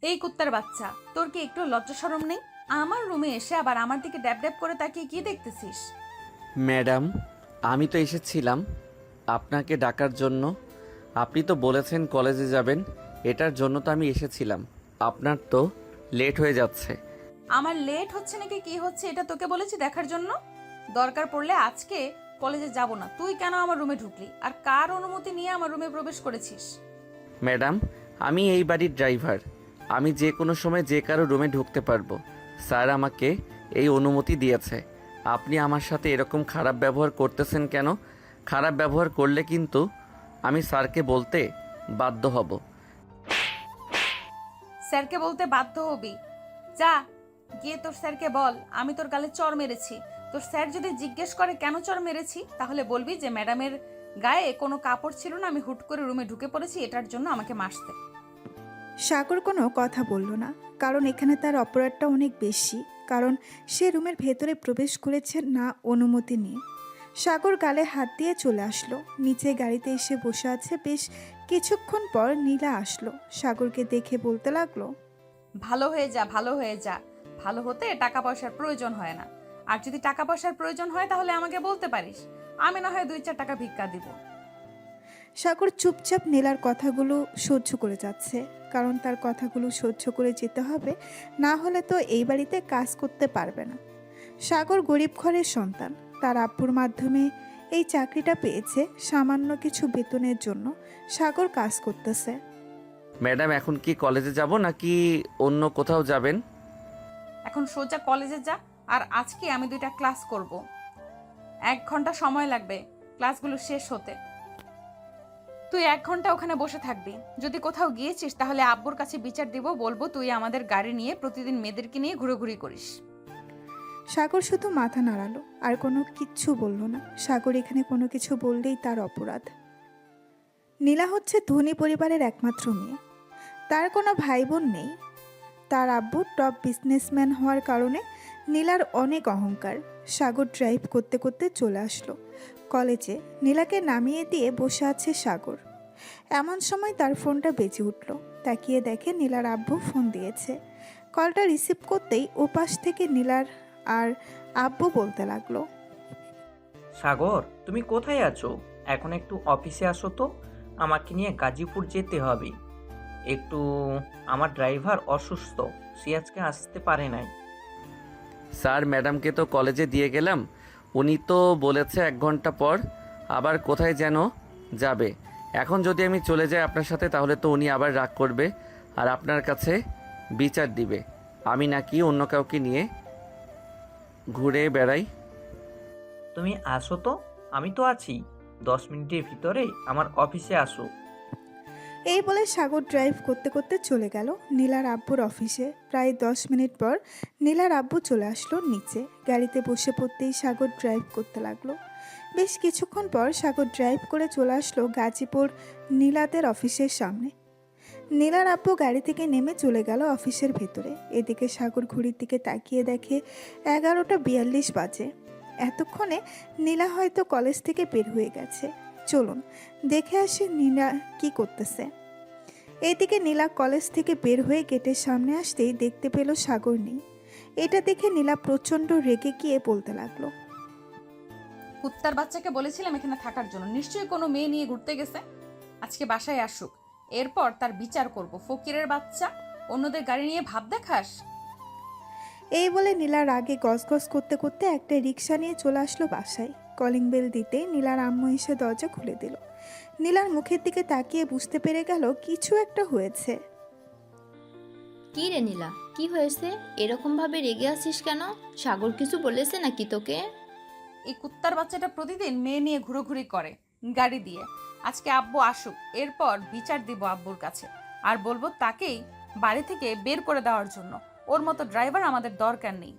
এই কুত্তার বাচ্চা, তোর কি একটু লজ্জা শরম নেই? আমার রুমে এসে আবার আমার দিকে ড্যাব ড্যাব করে তাকিয়ে কি দেখতেছিস? ম্যাডাম, আমি তো এসেছিলাম আপনাকে ডাকার জন্য। আপনি তো বলেছেন কলেজে যাবেন, এটার জন্য তো আমি এসেছিলাম। আপনার তো লেট হয়ে যাচ্ছে। আমার লেট হচ্ছে নাকি কি হচ্ছে এটা তোকে বলেছি দেখার জন্য? দরকার পড়লে আজকে কলেজে যাব না। তুই কেন আমার রুমে ঢুকলি আর কার অনুমতি নিয়ে আমার রুমে প্রবেশ করেছিস? ম্যাডাম, আমি এই বাড়ির ড্রাইভার। আমি যে কোনো সময় যে কারো রুমে ঢুকতে পারবো। স্যার আমাকে এই অনুমতি দিয়েছে। আপনি আমার সাথে এরকম খারাপ ব্যবহার করতেছেন কেন? খারাপ ব্যবহার করলে কিন্তু আমি স্যারকে বলতে বাধ্য হব। স্যারকে বলতে বাধ্য হবি? যা, গিয়ে তোর স্যারকে বল আমি তোর গালে চড় মেরেছি। তোর স্যার যদি জিজ্ঞেস করে কেন চড় মেরেছি, তাহলে বলবি যে ম্যাডামের গায়ে কোনো কাপড় ছিল না, আমি হুট করে রুমে ঢুকে পড়েছি, এটার জন্য আমাকে মারতে। সাগর কোনো কথা বলল না, কারণ এখানে তার অপরাধটা অনেক বেশি। কারণ সে রুমের ভেতরে প্রবেশ করেছে না অনুমতি নিয়ে। সাগর গালে হাত দিয়ে চলে আসলো, নিচে গাড়িতে এসে বসে আছে। বেশ কিছুক্ষণ পর নীলা আসলো, সাগরকে দেখে বলতে লাগলো, ভালো হয়ে যা, ভালো হয়ে যা। ভালো হতে টাকা পয়সার প্রয়োজন হয় না। আর যদি টাকা পয়সার প্রয়োজন হয় তাহলে আমাকে বলতে পারিস, আমি না হয় 2-4 টাকা ভিক্ষা দিব। সাগর চুপচাপ নীলার কথাগুলো সহ্য করে যাচ্ছে, কারণ তার কথাগুলো সহ্য করে যেতে হবে, না হলে তো এই বাড়িতে কাজ করতে পারবে না। সাগর গরিব ঘরের সন্তান, তার আব্বুর মাধ্যমে এই চাকরিটা পেয়েছে। সামান্য কিছু বেতনের জন্য সাগর কাজ করতেছে। ম্যাডাম, এখন কি কলেজে যাব নাকি অন্য কোথাও যাবেন? এখন সোজা কলেজে যা। আর আজকে আমি 2টা ক্লাস করব। 1 ঘন্টা সময় লাগবে ক্লাসগুলো শেষ হতে। তুই 1 ঘন্টা ওখানে বসে থাকবি। যদি কোথাও গিয়েছিস তাহলে আব্বুর কাছে বিচার দিব, বলবো তুই আমাদের গাড়ি নিয়ে প্রতিদিন মেয়েদেরকে নিয়ে ঘুরোঘুরি করিস। সাগর শুধু মাথা নাড়ালো, আর কোনো কিচ্ছু বলল না। সাগর এখানে কোনো কিছু বললেই তার অপরাধ। নীলা হচ্ছে ধনী পরিবারের একমাত্র মেয়ে, তার কোনো ভাই বোন নেই। তার আব্বু টপ বিজনেসম্যান হওয়ার কারণে নীলার অনেক অহংকার। সাগর ড্রাইভ করতে করতে চলে আসলো কলেজে। নীলাকে নামিয়ে দিয়ে বসে আছে সাগর। এমন সময় তার ফোনটা বেজে উঠল। তাকিয়ে দেখে নীলার আব্বু ফোন দিয়েছে। কলটা রিসিভ করতেই ওপাশ থেকে নীলার আর আব্বু বলতে লাগলো, সাগর, তুমি কোথায় আছো? এখন একটু অফিসে আসো তো, আমাকে নিয়ে গাজীপুর যেতে হবে একটু। আমার ড্রাইভার অসুস্থ, সে আজকে আসতে পারে নাই। স্যার, ম্যাডামকে তো কলেজে দিয়ে গেলাম। উনি তো বলেছে 1 ঘন্টা পর আবার কোথায় যেন যাবে। এখন যদি আমি চলে যাই আপনার সাথে, তাহলে তো উনি আবার রাগ করবে আর আপনার কাছে বিচার দিবে আমি নাকি অন্য কাউকে নিয়ে ঘুরে বেড়াই। তুমি আসো তো, আমি তো আছি। 10 মিনিটের ভিতরে আমার অফিসে আসো। এই বলে সাগর ড্রাইভ করতে করতে চলে গেল নীলার আব্বুর অফিসে। প্রায় 10 মিনিট পর নীলার আব্বু চলে আসলো নিচে। গাড়িতে বসে পড়তেই সাগর ড্রাইভ করতে লাগলো। বেশ কিছুক্ষণ পর সাগর ড্রাইভ করে চলে আসলো গাজীপুর নীলাদের অফিসের সামনে। নীলার আব্বু গাড়ি থেকে নেমে চলে গেল অফিসের ভেতরে। এদিকে সাগর ঘড়ির দিকে তাকিয়ে দেখে 11টা 42 বাজে। এতক্ষণে নীলা হয়তো কলেজ থেকে বের হয়ে গেছে। চলুন দেখে আসি নীলা কি করতেছে। এইদিকে নীলা কলেজ থেকে বের হয়ে গেটের সামনে আসতেই দেখতে পেল সাগর নেই। এটা দেখে নীলা প্রচণ্ড রেগে গিয়ে বলতে লাগলো, কুত্তার বাচ্চাকে বলেছিলাম এখানে থাকার জন্য, নিশ্চয়ই কোনো মেয়ে নিয়ে ঘুরতে গেছে। আজকে বাসায় আসুক, এরপর তার বিচার করব। ফকিরের বাচ্চা, অন্যদের গাড়ি নিয়ে ভাব দেখাস। এই বলে নীলা রাগে গজগজ করতে করতে একটা রিক্সা নিয়ে চলে আসলো বাসায়। কলিং বেল দিতে নীলার আম্মু এসে দরজা খুলে দিল। নীলার মুখের দিকে তাকিয়ে বুঝতে পেরে গেল কিছু একটা হয়েছে। কি রে নীলা, কি হয়েছে? এরকম ভাবে রেগে আছিস কেন? সাগর কিছু বলেছে নাকি তোকে? এই কুত্তার বাচ্চাটা প্রতিদিন মেয়ে নিয়ে ঘুরোঘুরি করে গাড়ি দিয়ে। আজকে আব্বু আসুক, এরপর বিচার দিব আব্বুর কাছে। আর বলবো তাকেই বাড়ি থেকে বের করে দেওয়ার জন্য। ওর মতো ড্রাইভার আমাদের দরকার নেই।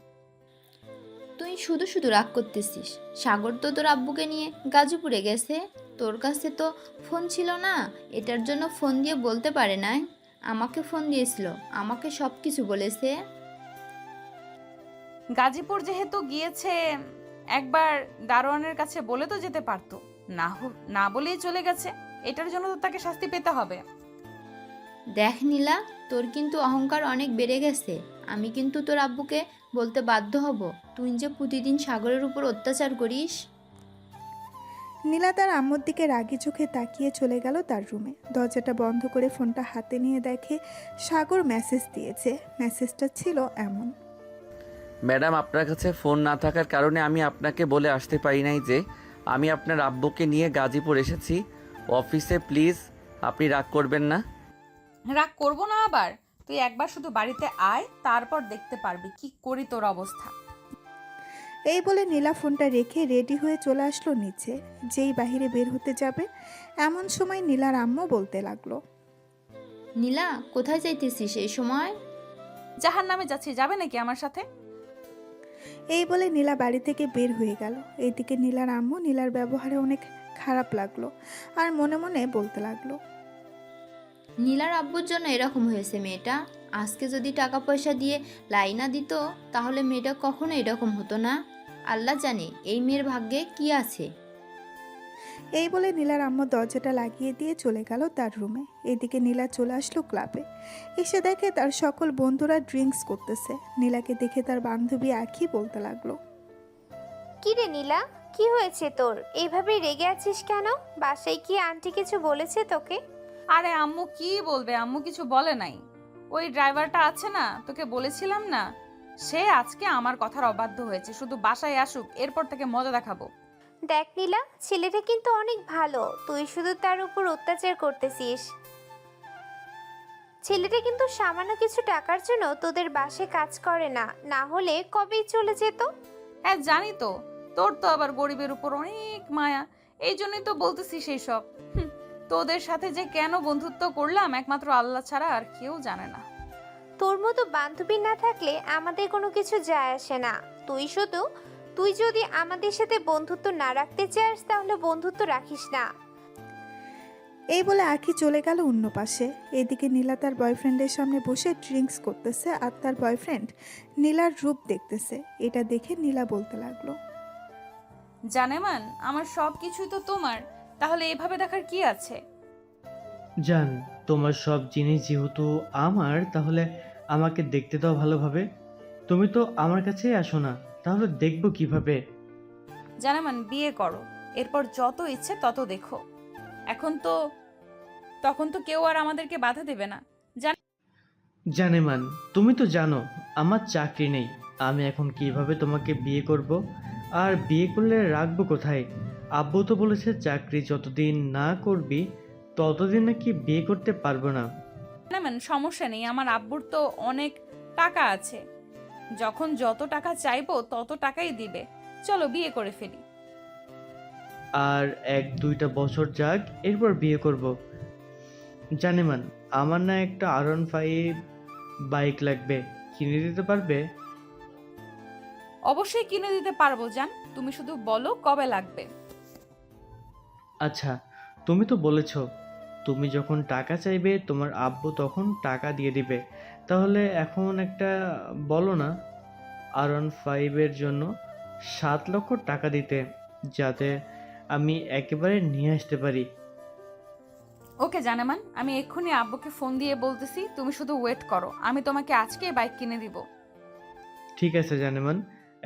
তুই শুধু শুধু রাগ করতেছিস। সাগর তো তোর আব্বুকে নিয়ে গাজীপুরে গেছে, তোর কাছে তো ফোন ছিল না, এটার জন্য ফোন দিয়ে বলতে পারে নাই? আমাকে ফোন দিয়েছিল, আমাকে সব কিছু বলেছে। গাজীপুর যেহেতু গিয়েছে, একবার দারোয়ানের কাছে বলে তো যেতে পারতো। না বলেই চলে গেছে। এটার জন্য তো তাকে শাস্তি পেতে হবে। দেখ নীলা, তোর কিন্তু অহংকার অনেক বেড়ে গেছে। আমি কিন্তু তোর আব্বুকে বলতে বাধ্য হব তুই যে প্রতিদিন সাগরের উপর অত্যাচার করিস। নীলা তার আম্মুর দিকে রাগি চোখে তাকিয়ে চলে গেল তার রুমে। দরজাটা বন্ধ করে ফোনটা হাতে নিয়ে দেখে সাগর মেসেজ দিয়েছে। মেসেজটা ছিল এমন: ম্যাডাম, আপনার কাছে ফোন না থাকার কারণে আমি আপনাকে বলে আসতে পারি নাই যে আমি আপনার আব্বুকে নিয়ে গাজীপুর এসেছি অফিসে। প্লিজ আপনি রাগ করবেন না। রাগ করবো না আবার? তুই একবার শুধু বাড়িতে আয়, তারপর দেখতে পারবি কি করি তোর অবস্থা। এই বলে নীলা ফোনটা রেখে রেডি হয়ে চলে আসলো নিচে। যেই বাইরে বের হতে যাবে এমন সময় নীলার আম্মু বলতে লাগলো: নীলা, কোথায় যাইতেছিস এই সময়? জাহার নামে যাচ্ছি, যাবে নাকি আমার সাথে? এই বলে নীলা বাড়ি থেকে বের হয়ে গেল। এইদিকে নীলার আম্মু নীলার ব্যবহারে অনেক খারাপ লাগলো আর মনে মনে বলতে লাগলো: নীলার আব্বুর জন্য এরকম হয়েছে মেয়েটা। আজকে যদি টাকা পয়সা দিয়ে লাইনা দিত তাহলে মেয়েটা কখনো এরকম হতো না। আল্লাহ জানে এই মেয়ের ভাগ্যে কি আছে। এই বলে নীলার আম্মু দরজাটা লাগিয়ে দিয়ে চলে গেল তার রুমে। এদিকে নীলা চলে আসলো ক্লাবে। এসে দেখে তার সকল বন্ধুরা ড্রিঙ্কস করতেছে। নীলাকে দেখে তার বান্ধবী আখি বলতে লাগলো: কি রে নীলা, কি হয়েছে তোর? এইভাবে রেগে আছিস কেন? বাসায় কি আন্টি কিছু বলেছে তোকে? আরে আম্মু কি বলবে, আম্মু কিছু বলে নাই। ওই ড্রাইভারটা আছে না, তোকে বলেছিলাম না, সে আজকে আমার কথার অবাধ্য হয়েছে। শুধু বাসায় আসুক, এরপর থেকে মজা দেখাবো। দেখ নীলা, ছেলেটা কিন্তু অনেক ভালো, তুই শুধু তার উপর অত্যাচার করতেছিস। ছেলেটা কিন্তু সামান্য কিছু টাকার জন্য তোদের বাসায় কাজ করে না, না হলে কবেই চলে যেত। হ্যাঁ জানি তো, তোর তো আবার গরিবের উপর অনেক মায়া, এই জন্যই তো বলতেছি সেই সব। তোদের সাথে যে কেন বন্ধুত্ব করলাম একমাত্র আল্লাহ ছাড়া আর কেউ জানে না। তোর মতো বান্ধবী না থাকলে আমাদের কোনো কিছু যায় আসে না। তুই যদি আমাদের সাথে বন্ধুত্ব না রাখতে চাস তাহলে বন্ধুত্ব রাখিস না। এই বলে আখি চলে গেল অন্য পাশে। এদিকে নীলা তার বয়ফ্রেন্ডের সামনে বসে ড্রিঙ্কস করতেছে আর তার বয়ফ্রেন্ড নীলার রূপ দেখতেছে। এটা দেখে নীলা বলতে লাগলো: জানেমান, আমার সব কিছুই তো তোমার, তাহলে এভাবে দেখার কি আছে? জান, তোমার সব জিনিস যেহেতু আমার, তাহলে আমাকে দেখতে দাও ভালোভাবে। তুমি তো আমার কাছেই আসো না, তাহলে দেখবো কিভাবে? জানেমান, বিয়ে করো, এরপর যত ইচ্ছে তত দেখো। তখন তো কেউ আর আমাদেরকে বাধা দেবে না। জানেমান, তুমি তো জানো আমার চাকরি নেই। আমি এখন কিভাবে তোমাকে বিয়ে করব? আর বিয়ে করলে রাখবো কোথায়? আব্বু তো বলেছে চাকরি যতদিন না করবি ততদিন নাকি বিয়ে করতে পারবো না। জানেমান, সমস্যা নেই, আমার আব্বুর তো অনেক টাকা আছে, যখন যত টাকা চাইবো তত টাকাই দিবে। চলো বিয়ে করে ফেলি। আর 1-2টা বছর যাক, এরপর বিয়ে করব। জানেমান, আমার না একটা R15 বাইক লাগবে, কিনে দিতে পারবে? অবশ্যই কিনে দিতে পারবো জান, তুমি শুধু বলো কবে লাগবে। আচ্ছা, তুমি তো বলেছো তুমি যখন টাকা চাইবে তোমার আব্বু তখন টাকা দিয়ে দিবে, তাহলে এখন একটা বলো না R15 জন্য 7 লক্ষ টাকা দিতে, যাতে আমি একেবারে নিয়ে আসতে পারি। ওকে জানেমান, আমি এক্ষুনি আব্বুকে ফোন দিয়ে বলতেছি, তুমি শুধু ওয়েট করো, আমি তোমাকে আজকে বাইক কিনে দিব। ঠিক আছে জানেমান,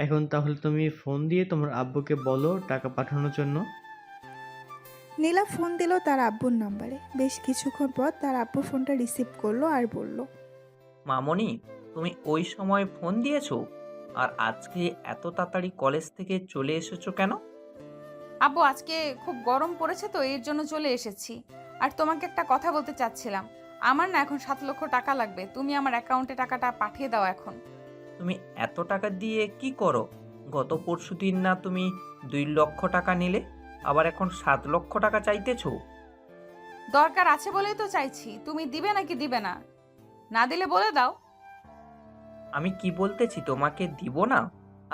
এখন তাহলে তুমি ফোন দিয়ে তোমার আব্বুকে বলো টাকা পাঠানোর জন্য। নীলা ফোন দিল তার আব্বুর নাম্বারে। বেশ কিছুক্ষণ পর তার আব্বু ফোনটা রিসিভ করলো আর বলল: মামনি, তুমি ওই সময় ফোন দিয়েছো? আর আজকে এত তাড়াতাড়ি কলেজ থেকে চলে এসেছো কেন? আব্বু, আজকে খুব গরম পড়েছে তো এর জন্য চলে এসেছি। আর তোমাকে একটা কথা বলতে চাচ্ছিলাম, আমার না এখন 7 লক্ষ টাকা লাগবে, তুমি আমার অ্যাকাউন্টে টাকাটা পাঠিয়ে দাও এখন। তুমি এত টাকা দিয়ে কি করো? গত পরশুদিন না তুমি 2 লক্ষ টাকা নিলে, আবার এখন 7 লক্ষ টাকা চাইতেছো? দরকার আছে বলেই তো চাইছি, তুমি দিবে নাকি দিবে না? না দিলে বলে দাও। আমি কি বলতেছি তোমাকে দিব না?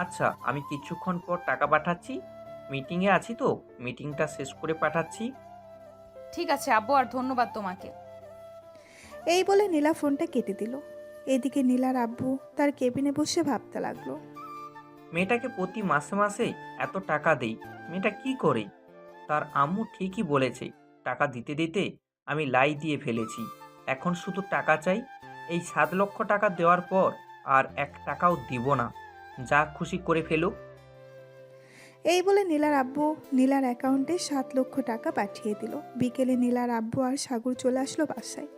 আচ্ছা, আমি কিছুক্ষণ পর টাকা পাঠাচ্ছি। মিটিংয়ে আছি তো, মিটিংটা শেষ করে পাঠাচ্ছি। ঠিক আছে আব্বু, আর ধন্যবাদ তোমাকে। এই বলে নীলা ফোনটা কেটে দিল। এদিকে নীলার আব্বু তার কেবিনে বসে ভাবতে লাগলো: মেয়েটাকে প্রতি মাসে মাসে এত টাকা দেই, মেয়েটা কি করে? তার আম্মু ঠিকই বলেছে, টাকা দিতে দিতে আমি লাই দিয়ে ফেলেছি। এখন শুধু টাকা চাই। এই 7 লক্ষ টাকা দেওয়ার পর আর 1 টাকাও দিব না। যা খুশি করে ফেলুক। এই বলে নীলার আব্বু নীলার অ্যাকাউন্টে 7 লক্ষ টাকা পাঠিয়ে দিল। বিকেলে নীলার আব্বু আর সাগর চলে আসলো বাসায়।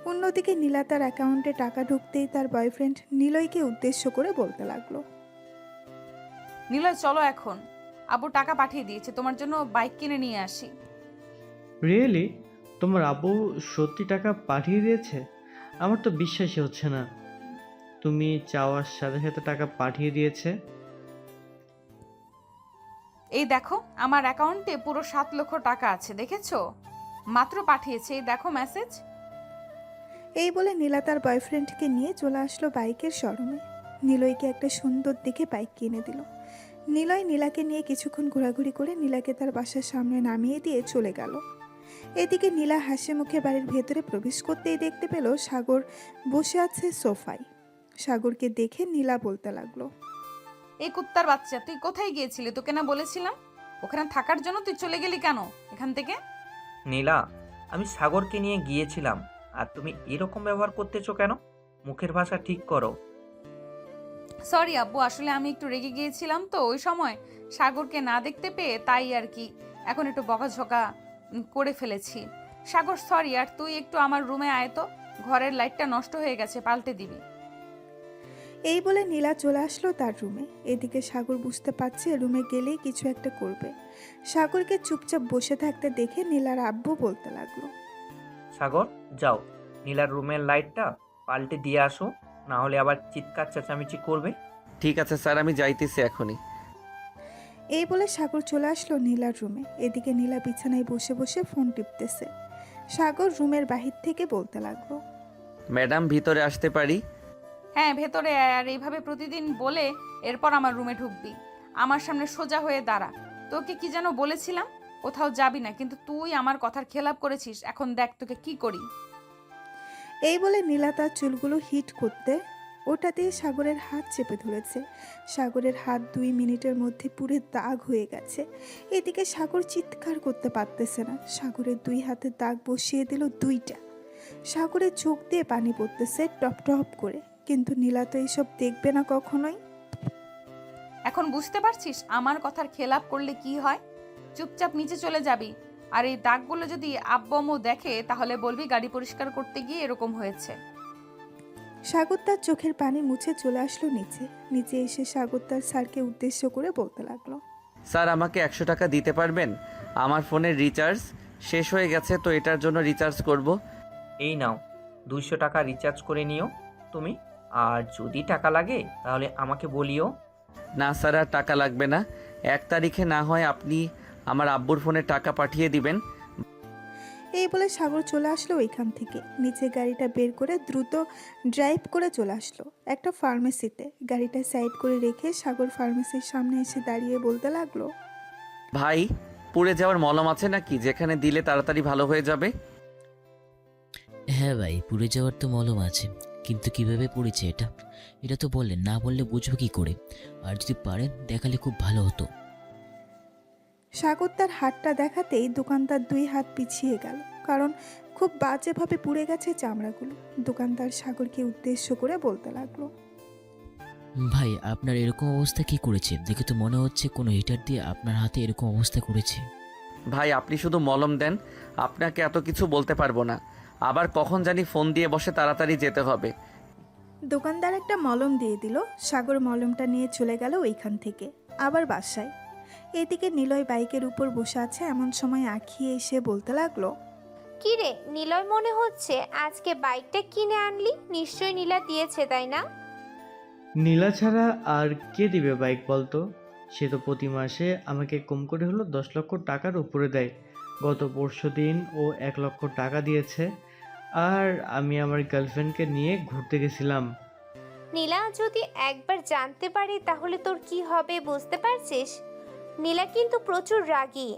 অন্যদিকে নীলা তার অ্যাকাউন্টে টাকা ঢুকতেই তার বয়ফ্রেন্ড নিলয়কে উদ্দেশ্য করে বলতে লাগলো। নিলয় চলো এখন, আব্বু টাকা পাঠিয়ে দিয়েছে, তোমার জন্য বাইক কিনে নিয়ে আসি। রিয়েলি? তোমার আব্বু সত্যি টাকা পাঠিয়ে দিয়েছে? আমার তো বিশ্বাসই হচ্ছে না। তুমি চাওয়ার সাথে সাথে টাকা পাঠিয়ে দিয়েছে? এই দেখো, আমার অ্যাকাউন্টে পুরো 7 লক্ষ টাকা আছে, দেখেছো? মাত্র পাঠিয়েছে, এই দেখো মেসেজ। এই বলে নীলা তার বয়ফ্রেন্ডকে নিয়ে চলে আসলো বাইকের শোরুমে। নিলয়কে একটা সুন্দর দেখে বাইক কিনে দিল। নিলয় নীলাকে নিয়ে কিছুক্ষণ ঘোরাঘুরি করে নীলাকে তার বাসার সামনে নামিয়ে দিয়ে চলে গেল। এদিকে নীলা হাসি মুখে বাড়ির ভেতরে প্রবেশ করতেই দেখতে পেল সাগর বসে আছে সোফায়। সাগরকে দেখে নীলা বলতে লাগলো। এই কুত্তার বাচ্চা, তুই কোথায় গিয়েছিলি? তোকে না বলেছিলাম ওখানে থাকার জন্য, তুই চলে গেলি কেন এখান থেকে? নীলা, আমি সাগরকে নিয়ে গিয়েছিলাম, আর তুমি এরকম ব্যবহার করতেছো কেন? মুখের ভাষা ঠিক করো। সরি আব্বু, আসলে আমি একটু রেগে গিয়েছিলাম তো ওই সময়, সাগরকে না দেখতে পেয়ে, তাই আর কি এখন একটু বকাঝকা করে ফেলেছি। সাগর সরি, আর তুই একটু আমার রুমে আয় তো, ঘরের লাইটটা নষ্ট হয়ে গেছে, পাল্টে দিবি। এই বলে নীলা চলে আসলো তার রুমে। এদিকে সাগর বুঝতে পারছে রুমে গেলেই কিছু একটা করবে। সাগরকে চুপচাপ বসে থাকতে দেখে নীলার আব্বু বলতে লাগলো। সাগর, যাও নীলার রুমের লাইটটা পাল্টে দিয়ে আসো, না হলে আবার চিৎকার চেঁচামেচি করবে। ঠিক আছে স্যার, আমি যাইতেছি এখনই। এই বলে সাগর চলে আসলো নীলার রুমে। এদিকে নীলা বিছানায় বসে বসে ফোন টিপতেছে। সাগর রুমের বাহির থেকে বলতে লাগলো। ম্যাডাম, ভিতরে আসতে পারি? হ্যাঁ ভেতরে আয়, আর এইভাবে প্রতিদিন বলে এরপর আমার রুমে ঢুকবি। আমার সামনে সোজা হয়ে দাঁড়া। তোকে কি যেন বলেছিলাম, কোথাও যাবি না, কিন্তু তুই আমার কথার খেলাপ করেছিস। এখন দেখ তোকে কি করি। এই বলে নীলা তার চুলগুলো হিট করতে ওটা দিয়ে সাগরের হাত চেপে ধরেছে। সাগরের হাত 2 মিনিটের মধ্যে পুরো দাগ হয়ে গেছে। এদিকে সাগর চিৎকার করতে পারতেছে না। সাগরের 2 হাতে দাগ বসিয়ে দিল 2টা। সাগরের চোখ দিয়ে পানি পড়তেছে টপ টপ করে, কিন্তু নীলা তো এইসব দেখবে না কখনোই। এখন বুঝতে পারছিস আমার কথার খেলাপ করলে কি হয়? চুপচাপ নিচে চলে যাবি। আর এই দাগগুলো যদি আব্বু আম্মু দেখে তাহলে বলবি গাড়ি পরিষ্কার করতে গিয়ে এরকম হয়েছে। সাগর তার চোখের পানি মুছে চলে আসলো নিচে। নিচে এসে সাগর তার স্যারকে উদ্দেশ্য করে বলতে লাগলো। স্যার, আমাকে 100 টাকা দিতে পারবেন? আমার ফোনের রিচার্জ শেষ হয়ে গেছে, তো এটার জন্য রিচার্জ করব। এই নাও, 200 টাকা রিচার্জ করে নিও তুমি। আর যদি টাকা লাগে তাহলে আমাকে বলিও। না স্যার, আর টাকা লাগবে না। 1 তারিখে না হয় আপনি আমার আব্বুর ফোনে টাকা পাঠিয়ে দিবেন। এই বলে সাগর চলে আসলো ওইখান থেকে। নিচে গাড়িটা বের করে দ্রুত ড্রাইভ করে চলে আসলো একটা ফার্মেসিতে। গাড়িটা সাইড করে রেখে সাগর ফার্মেসির সামনে এসে দাঁড়িয়ে বলতে লাগলো। ভাই, পুড়ে যাওয়ার মলম আছে নাকি, যেখানে দিলে তাড়াতাড়ি ভালো হয়ে যাবে? হ্যাঁ ভাই, পুড়ে যাওয়ার তো মলম আছে, কিন্তু কিভাবে পড়েছে এটা এটা তো বললেন না, বললে বুঝবো কি করে? আর যদি পারেন দেখালে খুব ভালো হতো। সাগর তার হাতটা দেখাতেই দোকানদার 2 হাত পিছিয়ে গেল, কারণ খুব বাজেভাবে পুড়ে গেছে চামড়াগুলো। দোকানদার সাগরকে উদ্দেশ্য করে বলতে লাগলো। ভাই, আপনার এরকম অবস্থা কি করেছে? দেখে তো মনে হচ্ছে কোনো হিটার দিয়ে আপনার হাতে এরকম অবস্থা করেছে। ভাই, আপনি শুধু মলম দেন, আপনাকে এত কিছু বলতে পারবো না। আবার কখন জানি ফোন দিয়ে বসে, তাড়াতাড়ি যেতে হবে। দোকানদার একটা মলম দিয়ে দিল। সাগর মলমটা নিয়ে চলে গেল ওইখান থেকে আবার বাসায়। এদিকে নিলয় বাইকের উপর বসে আছে। এমন সময় আঁখিয়ে এসে বলতে লাগলো। কি রে নিলয়, মনে হচ্ছে আজকে বাইকটা কিনে আনলি? নিশ্চয়ই নীলা দিয়েছে, তাই না? নীলা ছাড়া আর কে দিবে বাইক বলতো? সে তো প্রতি মাসে আমাকে কম করে হলো 10 লক্ষ টাকার উপরে দেয়। গত পরশুদিন ও 1 লক্ষ টাকা দিয়েছে। আর আমি আমার গার্লফ্রেন্ডকে নিয়ে ঘুরতে গেছিলাম। নীলা যদি একবার জানতে পারে তাহলে তোর কি হবে বুঝতে পারছিস? নীলা কিন্তু প্রচুর রাগী।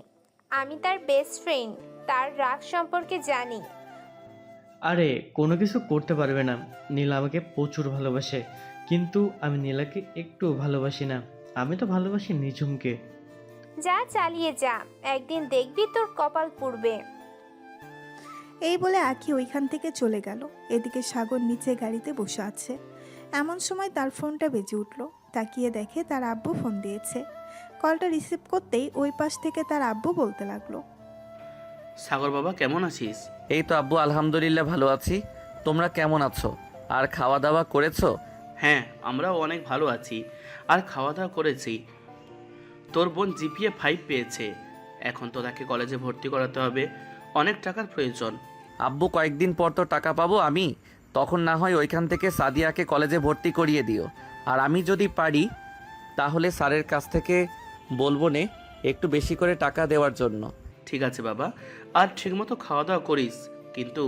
আমি তার বেস্ট ফ্রেন্ড, তার রাগ সম্পর্কে জানি। আরে কোনো কিছু করতে পারবে না। নীলা আমাকে প্রচুর ভালোবাসে, কিন্তু আমি নীলাকে একটু ভালোবাসি না। আমি তো ভালোবাসি নিঝুমকে। যা চালিয়ে যা, একদিন দেখবি তোর কপাল পুড়বে। এই বলে আঁখি ওইখান থেকে চলে গেল। এদিকে সাগর নিচে গাড়িতে বসে আছে। এমন সময় তার ফোনটা বেজে উঠল। তাকিয়ে দেখে তার আব্বু ফোন দিয়েছে। কলটা রিসিভ করতেই ওই পাশ থেকে তার আব্বু বলতে লাগলো, সাগর বাবা কেমন আছিস? এই তো আব্বু, আলহামদুলিল্লাহ ভালো আছি। তোমরা কেমন আছো? আর খাওয়া দাওয়া করেছো? হ্যাঁ, আমরাও অনেক ভালো আছি আর খাওয়া দাওয়া করেছি। তোর বোন জিপিএ 5 পেয়েছে। এখন তো তাকে কলেজে ভর্তি করাতে হবে, অনেক টাকার প্রয়োজন। আব্বু, কয়েকদিন পর তো টাকা পাবো আমি, তখন না হয় ওইখান থেকে সাদিয়াকে কলেজে ভর্তি করিয়ে দিও। আর আমি যদি পারি তাহলে স্যারের কাছ থেকে বলবো নে একটু বেশি করে টাকা দেওয়ার জন্য। ঠিক আছে বাবা, আর ঠিকমতো খাওয়া দাওয়া করিস, কিন্তু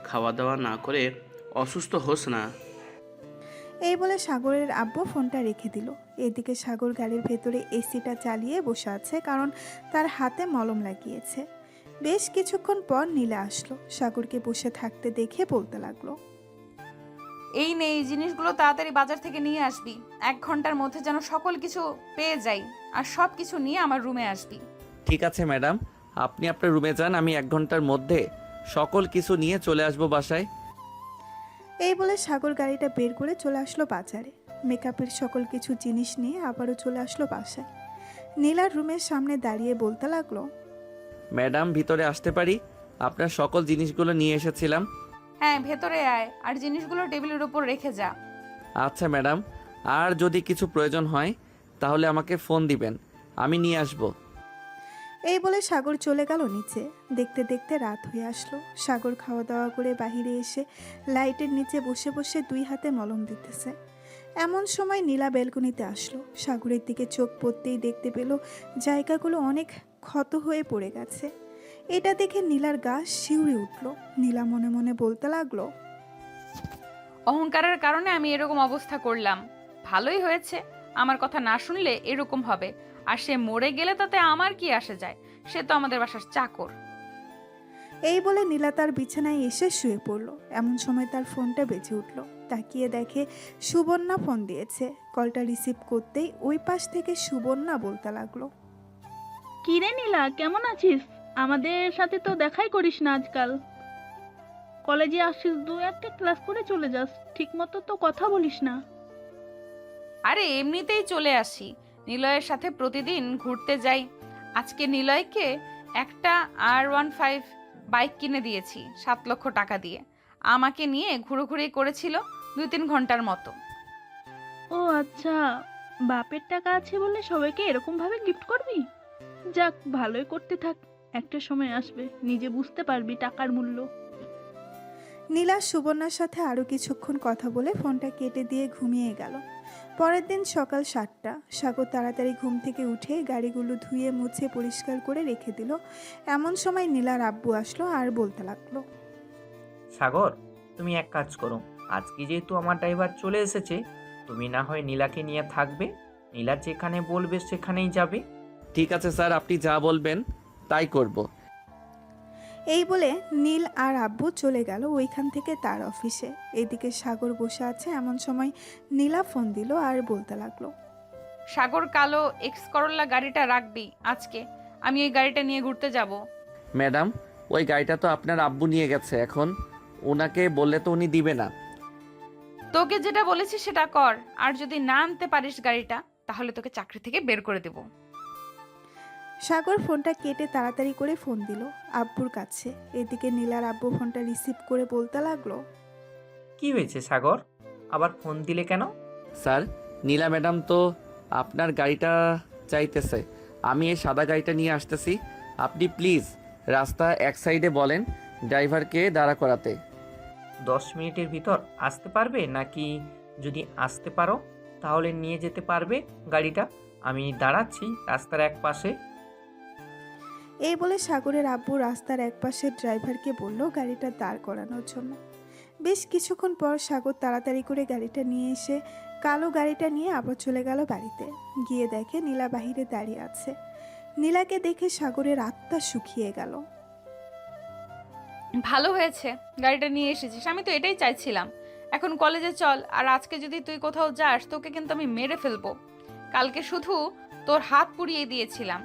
খাওয়া দাওয়া না করে অসুস্থ হোস না। এই বলে সাগরের আব্বু ফোনটা রেখে দিল। এদিকে সাগর গাড়ির ভেতরে এসিটা চালিয়ে বসে আছে, কারণ তার হাতে মলম লাগিয়েছে। বেশ কিছুক্ষণ পর নীলা আসলো। সাগরকে বসে থাকতে দেখে বলতে লাগলো, এই নে, এই জিনিসগুলো তাড়াতাড়ি বাজার থেকে নিয়ে আসবি। 1 ঘন্টার মধ্যে যেন সকল কিছু পেয়ে যাই, আর সব কিছু নিয়ে আমার রুমে আসবি। ঠিক আছে ম্যাডাম, আপনি আপনার রুমে যান, আমি 1 ঘন্টার মধ্যে সকল কিছু নিয়ে চলে আসবো বাসায়। এই বলে সাগর গাড়িটা বের করে চলে আসলো বাজারে। মেকআপের সকল কিছু জিনিস নিয়ে আবারও চলে আসলো বাসায়। নীলার রুমের সামনে দাঁড়িয়ে বলতে লাগলো, ম্যাডাম ভিতরে আসতে পারি? আপনার সকল জিনিসগুলো নিয়ে এসেছিলাম। হ্যাঁ, ভেতরে আয়, আর জিনিসগুলো টেবিলের উপর রেখে যা। আচ্ছা ম্যাডাম, আর যদি কিছু প্রয়োজন হয় তাহলে আমাকে ফোন দিবেন, আমি নিয়ে আসবো। এই বলে সাগর চলে গেল নিচে। দেখতে দেখতে রাত হয়ে আসলো। সাগর খাওয়া দাওয়া করে বাইরে এসে লাইটের নিচে বসে বসে 2 হাতে মলম দিতেছে। এমন সময় নীলা বেলকনিতে আসলো। সাগরের দিকে চোখ পড়তেই দেখতে পেল জায়গাগুলো অনেক ক্ষত হয়ে পড়ে গেছে। এটা দেখে নীলার গা শিউরে উঠল। নীলা মনে মনে বলতে লাগলো, অহংকারের কারণে আমি এরকম অবস্থা করলাম। ভালোই হয়েছে, আমার কথা না শুনলে এরকম হবে। আর সে মরে গেলে তাতে আমার কি আসে যায়? সে তো আমাদের বাসার চাকর। এই বলে নীলা তার বিছানায় এসে শুয়ে পড়ল। এমন সময় তার ফোনটা বেজে উঠল। তাকিয়ে দেখে সুবর্ণা ফোন দিয়েছে। কলটা রিসিভ করতেই ওই পাশ থেকে সুবর্ণা বলতে লাগলো, কি রে নীলা, কেমন আছিস? আমাদের সাথে তো দেখাই করিস না আজকাল। কলেজে আসিস, 2-1টা ক্লাস করে চলে যাস, ঠিক মতো তো কথা বলিস না। আরে এমনিতেই চলে আসি, নিলয়ের সাথে প্রতিদিন ঘুরতে যাই। আজকে নিলয়কে একটা R15 বাইক কিনে দিয়েছি 7 লক্ষ টাকা দিয়ে। আমাকে নিয়ে ঘুরোঘুরি করেছিল 2-3 ঘন্টার মতো। ও আচ্ছা, বাপের টাকা আছে বলে সবাইকে এরকম ভাবে গিফট করবি? যাক, ভালোই করতে থাক, একটা সময় আসবে নিজে বুঝতে পারবি টাকার মূল্য। নীলা সুবর্ণার সাথে আরও কিছুক্ষণ কথা বলে ফোনটা কেটে দিয়ে ঘুমিয়ে গেল। পরের দিন সকাল 7টা। সাগর তাড়াতাড়ি ঘুম থেকে উঠে গাড়িগুলো ধুয়ে মুছে পরিষ্কার করে রেখে দিল। এমন সময় নীলার আব্বু আসলো আর বলতে লাগলো, সাগর, তুমি এক কাজ করো, আজকে যেহেতু আমার ড্রাইভার চলে এসেছে, তুমি না হয় নীলাকে নিয়ে থাকবে। নীলা যেখানে বলবে সেখানেই যাবে। ঠিক আছে স্যার, আপনি যা বলবেন তাই করব। এই বলে নীল আর আব্বু চলে গেল ওইখান থেকে তার অফিসে। এদিকে সাগর বসে আছে। এমন সময় নীলা ফোন দিল আর বলতে লাগলো, সাগর, কালো এক্স করোলা গাড়িটা রাখবি আজকে, আমি ওই গাড়িটা নিয়ে ঘুরতে যাব। ম্যাডাম, ওই গাড়িটা তো আপনার আব্বু নিয়ে গেছে, এখন ওনাকে বললে তো উনি দিবে না। তোকে যেটা বলেছি সেটা কর, আর যদি না আনতে পারিস গাড়িটা তাহলে তোকে চাকরি থেকে বের করে দেব। সাগর ফোনটা কেটে তাড়াতাড়ি করে ফোন দিল আব্বুর কাছে। এদিকে নীলার আব্বু ফোনটা রিসিভ করে বলতে লাগলো, কি হয়েছে সাগর, আবার ফোন দিলে কেন? স্যার, নীলা ম্যাডাম তো আপনার গাড়িটা চাইতেছে, আমি এই সাদা গাড়িটা নিয়ে আসতেছি। আপনি প্লিজ রাস্তা এক সাইডে বলেন ড্রাইভারকে দাঁড়া করাতে। 10 মিনিটের ভিতর আসতে পারবে নাকি? যদি আসতে পারো তাহলে নিয়ে যেতে পারবে গাড়িটা। আমি দাঁড়াচ্ছি রাস্তার এক পাশে। এই বলে সাগরের আব্বু রাস্তার একপাশে ড্রাইভারকে বলল গাড়িটা দাঁড় করানোর জন্য। বেশ কিছুক্ষণ পর সাগর তাড়াতাড়ি করে গাড়িটা নিয়ে এসে কালো গাড়িটা নিয়ে আবার চলে গেল বাড়িতে। গিয়ে দেখে নীলা বাহিরে দাঁড়িয়ে আছে। নীলাকে দেখে সাগরের আত্মা শুকিয়ে গেল। ভালো হয়েছে গাড়িটা নিয়ে এসেছিস, আমি তো এটাই চাইছিলাম। এখন কলেজে চল, আর আজকে যদি তুই কোথাও যাস তোকে কিন্তু আমি মেরে ফেলবো। কালকে শুধু তোর হাত পুড়িয়ে দিয়েছিলাম,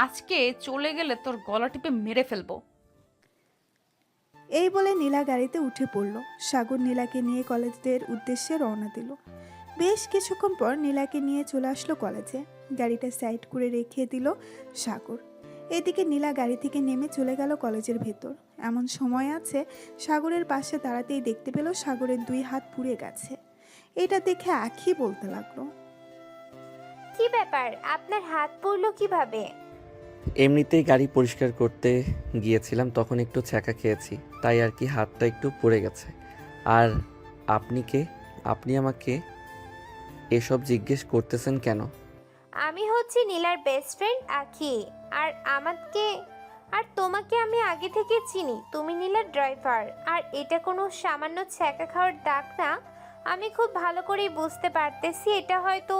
আজকে চলে গেলে তোর গলা টিপে মেরে ফেলবো। এই বলে নীলা গাড়িতে উঠে পড়ল। সাগর নীলাকে নিয়ে কলেজের উদ্দেশ্যে রওনা দিল। বেশ কিছুক্ষণ পর নীলাকে নিয়ে চলে আসলো কলেজে। গাড়িটা সাইড করে রেখে দিল সাগর। এদিকে নীলা গাড়ি থেকে নেমে চলে গেল কলেজের ভেতর। এমন সময় আছে সাগরের পাশে দাঁড়াতেই দেখতে পেল সাগরের 2 হাত পুড়ে গেছে। এটা দেখে আখি বলতে লাগলো, কি ব্যাপার, আপনার হাত পড়লো কিভাবে? এমনিতেই গাড়ি পরিষ্কার করতে গিয়েছিলাম, তখন একটু ছ্যাঁকা খেয়েছি, তাই আর কি হাতটা একটু পুড়ে গেছে। আর আপনি কে? আপনি আমাকে এসব জিজ্ঞেস করতেছেন কেন? আমি হচ্ছি নীলার বেস্ট ফ্রেন্ড আখি। আর তোমাকে আমি আগে থেকে চিনি। তুমি নীলার ড্রাইভার। আর এটা কোনো সামান্য ছ্যাঁকা খাওয়ার দাগ না। আমি খুব ভালো করেই বুঝতে পারতেছি এটা হয়তো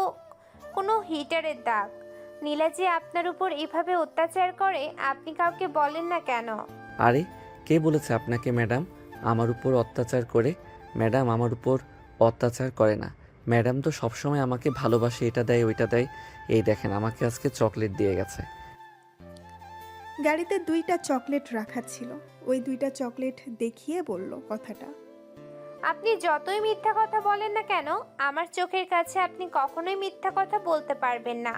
কোনো হিটারের দাগ। নীলা যে আপনার উপর এভাবে অত্যাচার করে আপনি কাউকে বলেন না কেন? আরে কে বলেছে আপনাকে ম্যাডাম আমার উপর অত্যাচার করে? ম্যাডাম আমার উপর অত্যাচার করে না। ম্যাডাম তো সবসময় আমাকে ভালোবাসে, এটা দেয় ওইটা দেয়। এই দেখেন আমাকে আজকে চকলেট দিয়ে গেছে। গাড়িতে 2টা চকলেট রাখা ছিল। ওই 2টা চকলেট দেখিয়ে বলল কথাটা। আপনি যতই মিথ্যা কথা বলেন না কেন, আমার চোখের কাছে আপনি কখনোই মিথ্যা কথা বলতে পারবেন না।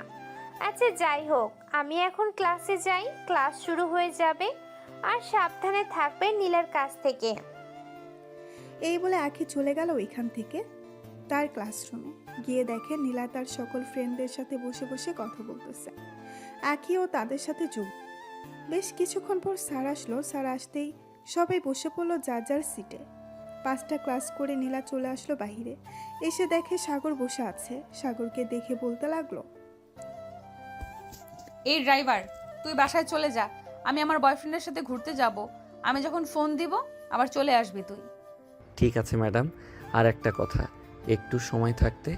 আচ্ছা যাই হোক, আমি এখন ক্লাসে যাই। ক্লাস শুরু হয়ে যাবে। আর সাবধানে থাকবেন নীলার কাছ থেকে। এই বলে আখি চলে গেল ওইখান থেকে তার ক্লাসরুমে। গিয়ে দেখে নীলা তার সকল ফ্রেন্ডদের সাথে বসে বসে কথা বলতেছে। আখিও তাদের সাথে যোগ। বেশ কিছুক্ষণ পর স্যার আসলো। স্যার আসতেই সবাই বসে পড়লো যার যার সিটে। 5টা ক্লাস করে নীলা চলে আসলো বাহিরে। এসে দেখে সাগর বসে আছে। সাগরকে দেখে বলতে লাগলো, এই ড্রাইভার, তুই বাসায় চলে যা। আমি আমার বয়ফ্রেন্ডের সাথে ঘুরতে যাব। আমি যখন ফোন দিব আবার চলে আসবি তুই। ঠিক আছে ম্যাডাম, আর একটা কথা, একটু সময় থাকতে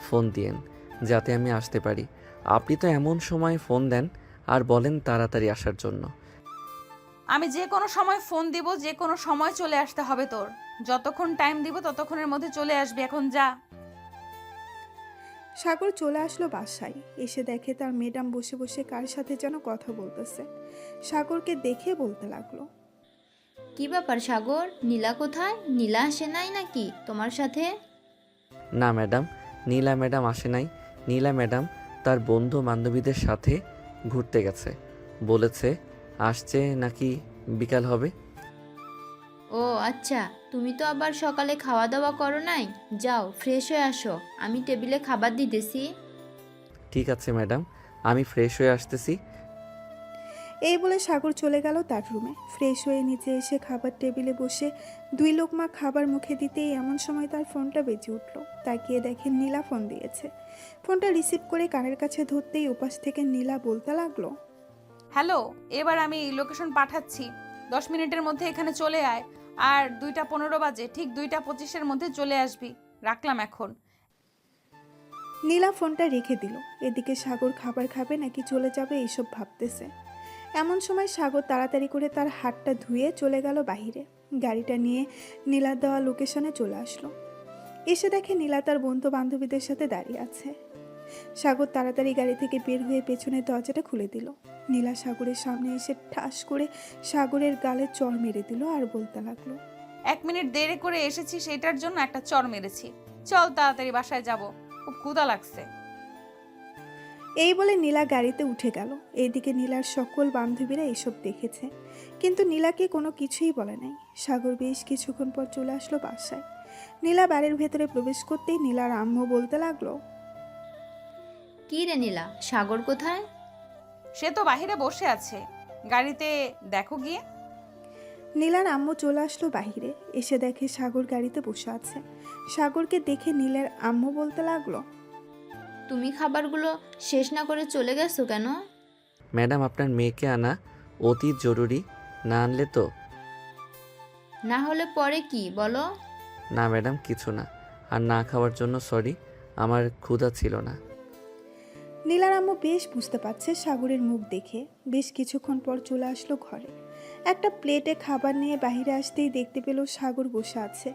ফোন দিয়েন যাতে আমি আসতে পারি। আপনি তো এমন সময় ফোন দেন আর বলেন তাড়াতাড়ি আসার জন্য। আমি যে কোনো সময় ফোন দিব, যে কোনো সময় চলে আসতে হবে তোর। যতক্ষণ টাইম দিব ততক্ষণের মধ্যে চলে আসবি, এখন যা। সাগর চলে আসলো বাসায়। এসে দেখে তার ম্যাডাম বসে বসে কার সাথে যেন কথা বলতেছে। সাগরকে দেখে বলতে লাগলো, কি ব্যাপার সাগর, নীলা কোথায়? নীলা আসে নাই নাকি তোমার সাথে? না ম্যাডাম, নীলা ম্যাডাম আসে নাই। নীলা ম্যাডাম তার বন্ধু বান্ধবীদের সাথে ঘুরতে গেছে। বলেছে আসছে নাকি বিকাল হবে। ও আচ্ছা, তুমি তো আবার সকালে খাওয়া দাওয়া করো নাই। যাও ফ্রেশ হয়ে আসো, আমি টেবিলে খাবার দিতেছি। ঠিক আছে ম্যাডাম, আমি ফ্রেশ হয়ে আসতেছি। এই বলে সাগর চলে গেল তার রুমে। ফ্রেশ হয়ে নিচে এসে খাবার টেবিলে বসে 2 লোকমা খাবার মুখে দিতেই এমন সময় তার ফোনটা বেজে উঠল। তাকিয়ে দেখে নীলা ফোন দিয়েছে। ফোনটা রিসিভ করে কানের কাছে ধরতেই উপাস থেকে নীলা বলতে লাগলো, হ্যালো, এবার আমি লোকেশন পাঠাচ্ছি। 10 মিনিটের মধ্যে এখানে চলে আয়। আর 2টা 15 বাজে, ঠিক 2টা 25-এর মধ্যে চলে আসবি। রাখলাম এখন। নীলা ফোনটা রেখে দিল। এদিকে সাগর খাবার খাবে নাকি চলে যাবে এইসব ভাবতেছে। এমন সময় সাগর তাড়াতাড়ি করে তার হাতটা ধুয়ে চলে গেল বাহিরে। গাড়িটা নিয়ে নীলার দেওয়া লোকেশনে চলে আসলো। এসে দেখে নীলা তার বন্ধু বান্ধবীদের সাথে দাঁড়িয়ে আছে। সাগর তাড়াতাড়ি গাড়ি থেকে বের হয়ে পেছনের দরজাটা খুলে দিল। নীলা সাগরের সামনে এসে ঠাস করে সাগরের গালে চড় মেরে দিল আর বলতে লাগলো, 1 মিনিট দেরি করে এসেছি, সেটার জন্য একটা চড় মেরেছি। চল তাড়াতাড়ি বাসায় যাব, খুব ক্ষুধা লাগছে। এই বলে নীলা গাড়িতে উঠে গেল। এইদিকে নীলার সকল বান্ধবীরা এসব দেখেছে, কিন্তু নীলাকে কোনো কিছুই বলে নাই। সাগর বেশ কিছুক্ষণ পর চলে আসলো বাসায়। নীলা বাড়ির ভেতরে প্রবেশ করতেই নীলার আম্মু বলতে লাগলো, কি রে নীলা, সাগর কোথায়? সে তো বাহিরে বসে আছে, গাড়িতে দেখো গিয়ে। নীলার আম্মু চলে আসলো বাহিরে। এসে দেখে সাগর গাড়িতে বসে আছে। সাগরকে দেখে নীলার আম্মু বলতে লাগলো, তুমি খাবারগুলো শেষ না করে চলে গেছো কেন? ম্যাডাম আপনার মেয়েকে আনা অতি জরুরি, না আনলে তো। না হলে পরে কি বলো? না ম্যাডাম কিছু না, আর না খাওয়ার জন্য সরি, আমার ক্ষুধা ছিল না। নীলার আম্মু বেশ বুঝতে পারছে সাগরের মুখ দেখে। বেশ কিছুক্ষণ পর চলে আসলো ঘরে। একটা প্লেটে খাবার নিয়ে বাইরে আসতেই দেখতে পেল সাগর বসে আছে।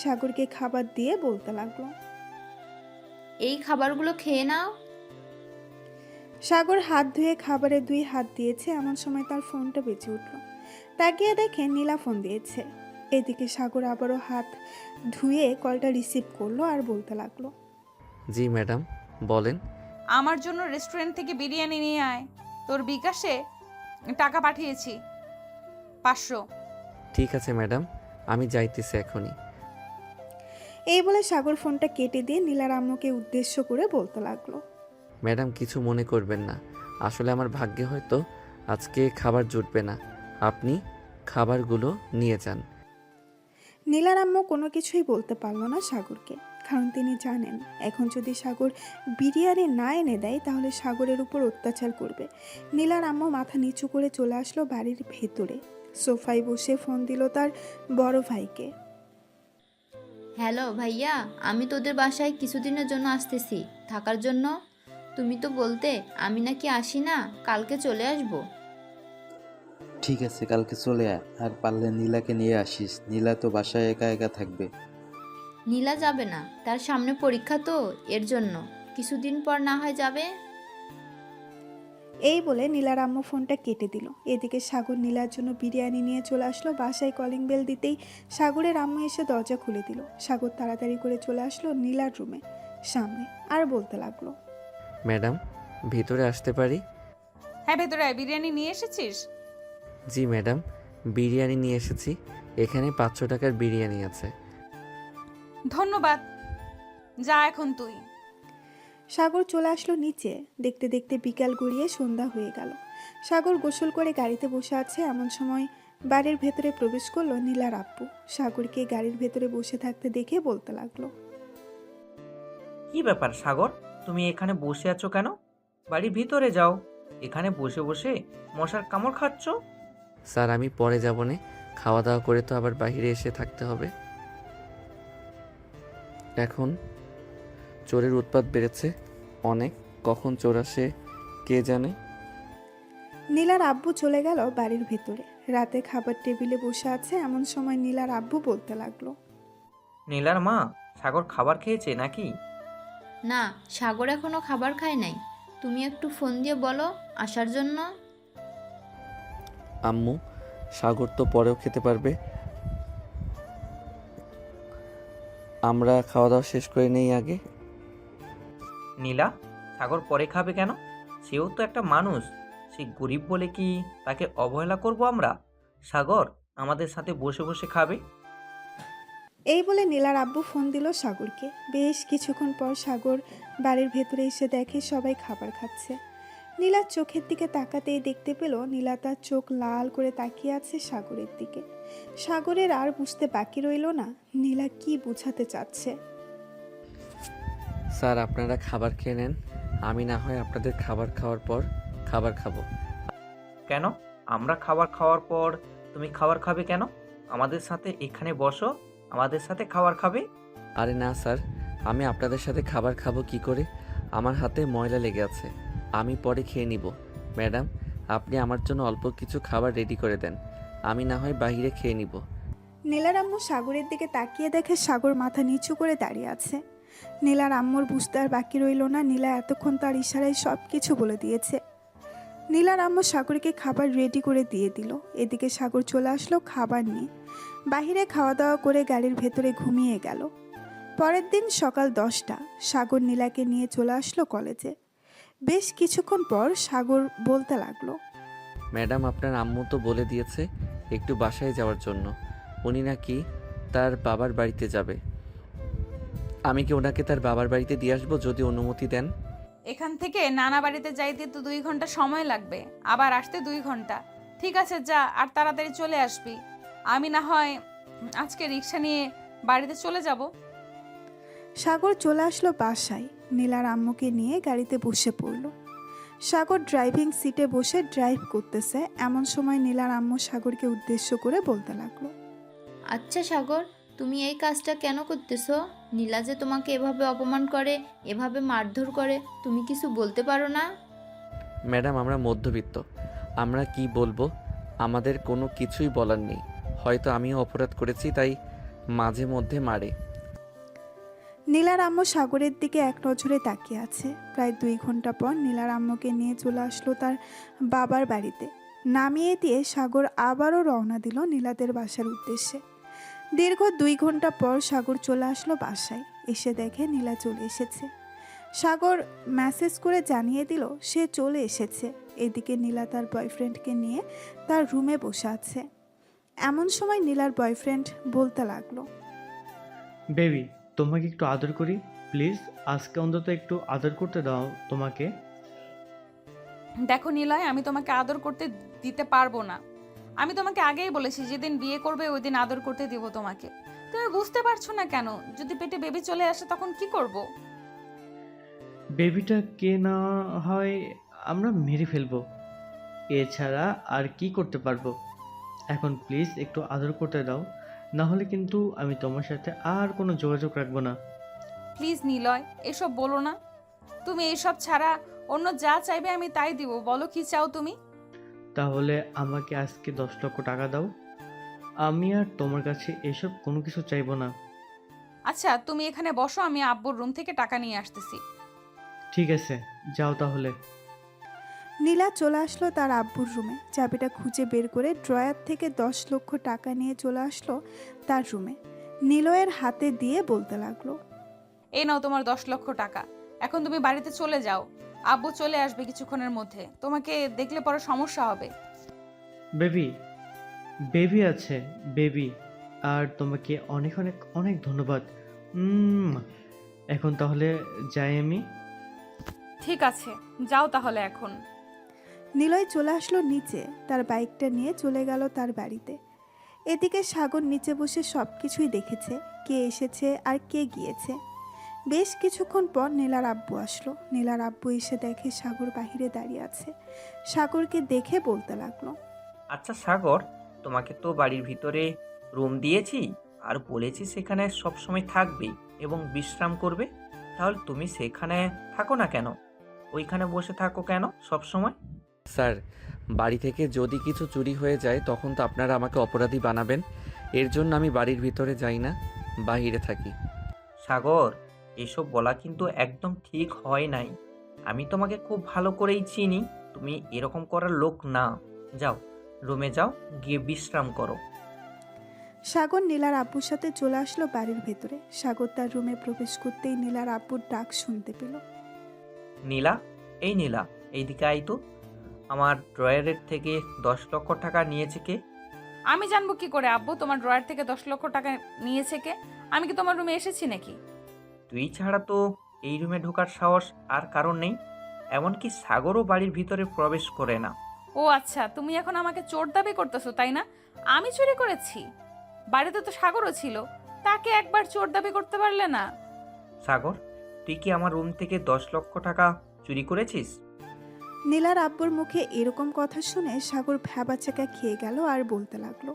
সাগরকে খাবার দিয়ে বলতে লাগলো, এই খাবারগুলো খেয়ে নাও। সাগর হাত ধুয়ে খাবারে 2 হাত দিয়েছে। এমন সময় তার ফোনটা বেজে উঠল। তাকিয়ে দেখে নীলা ফোন দিয়েছে। এদিকে সাগর আবারও হাত ধুয়ে কলটা রিসিভ করলো আর বলতে লাগলো, জি ম্যাডাম, বলেন। আমার জন্য রেস্টুরেন্ট থেকে বিরিয়ানি নিয়ে আয়। তোর বিকাশে টাকা পাঠিয়েছি 500। ঠিক আছে ম্যাডাম, আমি যাইতেছি এখনই। এই বলে সাগর ফোনটা কেটে দিয়ে নীলার আম্মুকে উদ্দেশ্য করে বলতে লাগলো, ম্যাডাম কিছু মনে করবেন না, আসলে আমার ভাগ্যে হয়তো আজকে খাবার জুটবে না, আপনি খাবারগুলো নিয়ে যান। নীলার আম্মু কোনো কিছুই বলতে পারলো না সাগরকে, কারণ তিনি জানেন এখন যদি সাগর বিরিয়ানি না এনে দেয় তাহলে সাগরের উপর অত্যাচার করবে। নীলার আম্মু মাথা নিচু করে চলে আসলো বাড়ির ভেতরে, সোফায় বসে ফোন দিল তার বড় ভাইকে। হ্যালো ভাইয়া, আমি তোদের বাসায় কিছুদিনের জন্য আসতেছি থাকার জন্য। তুমি তো বলতে আমি নাকি আসি না, কালকে চলে আসবো। ঠিক আছে, কালকে চলে আয়, আর পারলে নীলাকে নিয়ে আসিস, নীলা তো বাসায় একা একা থাকবে। নীলা যাবে না, তার সামনে পরীক্ষা তো, এর জন্য কিছুদিন পর না হয় যাবে। এই বলে নীলার আম্মু ফোনটা কেটে দিল। এদিকে সাগর নীলার জন্য বিরিয়ানি নিয়ে চলে আসলো বাসায়। কলিং বেল দিতেই সাগরের আম্মু এসে দরজা খুলে দিল। সাগর তাড়াতাড়ি করে চলে আসলো নীলার রুমে সামনে আর বলতে লাগলো, ম্যাডাম ভিতরে আসতে পারি? হ্যাঁ ভেতরে আয়। বিরিয়ানি নিয়ে এসেছিস? জি ম্যাডাম, বিরিয়ানি নিয়ে এসেছি, এখানে 500 টাকার বিরিয়ানি আছে। ধন্যবাদ, যা এখন তুই। সাগর চলে আসলো নিচে। দেখতে দেখতে বিকাল গড়িয়ে সন্ধ্যা হয়ে গেল। সাগর গোসল করে গাড়িতে বসে আছে, এমন সময় বাড়ির ভেতরে প্রবেশ করলো নীলার আব্বু। সাগরকে গাড়ির ভেতরে বসে থাকতে দেখে বলতে লাগলো, কি ব্যাপার সাগর, তুমি এখানে বসে আছো কেন? বাড়ির ভিতরে যাও, এখানে বসে বসে মশার কামড় খাচ্ছ। স্যার আমি পরে যাব না, খাওয়া দাওয়া করে তো আবার বাইরে এসে থাকতে হবে। এখন চোরের উৎপাত বেড়েছে অনেক, কখন চোর আসে কে জানে। নীলার আব্বু চলে গেল বাড়ির ভেতরে। রাতে খাবার টেবিলে বসে আছে, এমন সময় নীলার আব্বু বলতে লাগলো, নীলার মা, সাগর খাবার খেয়েছে নাকি? না, সাগর এখনো খাবার খায় নাই। তুমি একটু ফোন দিয়ে বলো আসার জন্য। আম্মু সাগর তো পরেও খেতে পারবে, আমরা খাওয়া দাওয়া শেষ করে নেই আগে। নীলা, সাগর পরে খাবে কেন? সেও তো একটা মানুষ, সে গরিব বলে কি তাকে অবহেলা করব আমরা? সাগর আমাদের সাথে বসে বসে খাবে। এই বলে নীলার আব্বু ফোন দিল সাগরকে। বেশ কিছুক্ষণ পর সাগর বাড়ির ভেতরে এসে দেখে সবাই খাবার খাচ্ছে। নীলার চোখের দিকে তাকাতেই দেখতে পেল নীলা তার চোখ লাল করে তাকিয়ে আছে সাগরের দিকে। সাগরের আর বুঝতে বাকি রইল না নীলা কি বোঝাতে চাচ্ছে। স্যার আপনারা খাবার খেয়ে নেন, আমি না হয় আপনাদের খাবার খাওয়ার পর খাবার খাবো। কেন? আমরা খাবার খাওয়ার পর তুমি খাবার খাবে কেন? আমাদের সাথে এখানে বসো, আমাদের সাথে খাবার খাবে। আরে না স্যার, আমি আপনাদের সাথে খাবার খাবো কি করে? আমার হাতে ময়লা লেগে আছে, আমি পরে খেয়ে নিব। ম্যাডাম আপনি আমার জন্য অল্প কিছু খাবার রেডি করে দেন, আমি না হয় বাইরে খেয়ে নিব। নীলার আম্মু সাগরের দিকে তাকিয়ে দেখে সাগর মাথা নিচু করে দাঁড়িয়ে আছে। নীলার আম্মুর বুঝতে আর বাকি রইল না, নীলা এতক্ষণ তার ইশারায় সব কিছু বলে দিয়েছে। নীলার আম্মু সাগরকে খাবার রেডি করে দিয়ে দিল। এদিকে সাগর চলে আসলো খাবার নিয়ে। বাহিরে খাওয়া দাওয়া করে গাড়ির ভেতরে ঘুমিয়ে গেল। পরের দিন সকাল 10টা সাগর নীলাকে নিয়ে চলে আসলো কলেজে। বেশ কিছুক্ষণ পর সাগর বলতে লাগলো, ম্যাডাম আপনার আম্মু তো বলে দিয়েছে একটু বাসায় যাওয়ার জন্য, উনি নাকি তার বাবার বাড়িতে যাবে। আমি কি ওনাকে তার বাবার বাড়িতে দিয়ে আসবো যদি অনুমতি দেন? এখান থেকে নানা বাড়িতে যাইতে তো 2 ঘন্টা সময় লাগবে, আবার আসতে 2 ঘন্টা। ঠিক আছে যা, আর তাড়াতাড়ি চলে আসবি। আমি না হয় আজকে রিক্সা নিয়ে বাড়িতে চলে যাব। সাগর চলে আসলো বাসায়। নীলার আম্মুকে নিয়ে গাড়িতে বসে পড়ল। সাগর ড্রাইভিং সিটে বসে ড্রাইভ করতেছে, এমন সময় নীলার আম্মু সাগরকে উদ্দেশ্য করে বলতে লাগলো, আচ্ছা সাগর, তুমি এই কাজটা কেন করতেছো? নীলা যে তোমাকে এভাবে অপমান করে, এভাবে মারধর করে, তুমি কিছু বলতে পারো না? ম্যাডাম আমরা মধ্যবিত্ত, আমরা কি বলবো, আমাদের কোনো কিছুই বলার নেই। হয়তো আমিও অপরাধ করেছি তাই মাঝে মধ্যে মারে। নীলার আম্মু সাগরের দিকে এক নজরে তাকিয়ে আছে। প্রায় 2 ঘন্টা পর নীলার আম্মুকে নিয়ে চলে আসলো তার বাবার বাড়িতে। নামিয়ে দিয়ে সাগর আবারও রওনা দিল নীলাদের বাসার উদ্দেশ্যে। দীর্ঘ 2 ঘন্টা পর সাগর চলে আসলো বাসায়। এসে দেখে নীলা চলে এসেছে। সাগর মেসেজ করে জানিয়ে দিল সে চলে এসেছে। এদিকে নীলা তার বয়ফ্রেন্ডকে নিয়ে তার রুমে বসে আছে। এমন সময় নীলার বয়ফ্রেন্ড বলতে লাগলো, বেবি, তোমাকে একটু আদর করি প্লিজ। আজকে অন্তত একটু আদর করতে দাও তোমাকে। দেখো নিলয়, আমি তোমাকে আদর করতে দিতে পারবো না। আমি তোমাকে আগেই বলেছি যেদিন বিয়ে করবে ওই দিন আদর করতে দিব তোমাকে। তুমি বুঝতে পারছো না কেন? যদি পেটে বেবি চলে আসে তখন কি করব? বেবিটা কে না হয় আমরা মেরে ফেলবো, এছাড়া আর কি করতে পারবো। এখন প্লিজ একটু আদর করতে দাও, না হলে কিন্তু আমি তোমার সাথে আর কোনো যোগাযোগ রাখবো না। প্লিজ নিলয়, এসব বলো না। তুমি এসব ছাড়া অন্য যা চাইবে আমি তাই দিব। বলো কি চাও তুমি? তাহলে আমাকে আজকে 10 লক্ষ টাকা দাও। আমি আর তোমার কাছে এসব কোনো কিছু চাইবো না। আচ্ছা তুমি এখানে বসো, আমি আব্বুর রুম থেকে টাকা নিয়ে আসতেছি। ঠিক আছে, যাও তাহলে। নীলা চলে আসলো তার আব্বুর রুমে। চাবিটা খুঁজে বের করে ড্রয়ার থেকে 10 লক্ষ টাকা নিয়ে চলে আসলো তার রুমে। নিলয়ের হাতে দিয়ে বলতে লাগলো, এই নাও তোমার 10 লক্ষ টাকা। এখন তুমি বাড়িতে চলে যাও, আব্বু চলে আসবে কিছুক্ষণের মধ্যে। তোমাকে দেখলে পরে সমস্যা হবে। বেবি, বেবি আছে বেবি, আর তোমাকে অনেক অনেক অনেক ধন্যবাদ। এখন তাহলে যাই আমি। ঠিক আছে, যাও তাহলে এখন। নিলয় চলে আসলো নিচে। তার বাইকটা নিয়ে চলে গেল তার বাড়িতে। এদিকে সাগর নিচে বসে সব কিছুই দেখেছে, কে এসেছে আর কে গিয়েছে। বেশ কিছুক্ষণ পর নীলার আব্বু আসলো। নীলার আব্বু এসে দেখে সাগর বাহিরে দাঁড়িয়ে আছে। সাগরকে দেখে বলতে লাগলো, আচ্ছা সাগর, তোমাকে তো বাড়ির ভিতরে রুম দিয়েছি আর বলেছি সেখানে সব সময় থাকবে এবং বিশ্রাম করবে। তাহলে তুমি সেখানে থাকো না কেন? ওইখানে বসে থাকো কেন সব সময়? স্যার, বাড়ি থেকে যদি কিছু চুরি হয়ে যায় তখন তো আপনারা আমাকে অপরাধী বানাবেন। এর জন্য আমি বাড়ির ভিতরে যাই না, বাইরে থাকি। সাগর, এসব বলা কিন্তু একদম ঠিক হয় নাই। আমি তোমাকে খুব ভালো করেই চিনি, তুমি এরকম করার লোক না। যাও, রুমে যাও, গিয়ে বিশ্রাম করো। সাগর নীলার আব্বুর সাথে চলে আসলো বাড়ির ভেতরে। সাগর তার রুমে প্রবেশ করতেই নীলার আব্বুর ডাক শুনতে পেল। নীলা, এই নীলা, এইদিকে আই তো। আমার ড্রয়ারের থেকে 10 লক্ষ টাকা নিয়েছে কে? আমি জানবো কি করে আব্বু তোমার ড্রয়ার থেকে 10 লক্ষ টাকা নিয়েছে কে? আমি কি তোমার রুমে এসেছি নাকি? তুই ছাড়া তো এই রুমে ঢোকার সাহস আর কারণ নেই। এমনকি সাগরও বাড়ির ভিতরে প্রবেশ করে না। ও আচ্ছা, তুমি এখন আমাকে চোর দাবি করতেছো তাই না? আমি চুরি করেছি? বাড়িতে তো সাগরও ছিল, তাকে একবার চোর দাবি করতে পারলে না? সাগর, তুই কি আমার রুম থেকে 10 লক্ষ টাকা চুরি করেছিস? নীলার আব্বুর মুখে এরকম কথা শুনে সাগর ভ্যাবাচাকা খেয়ে গেল আর বলতে লাগলো,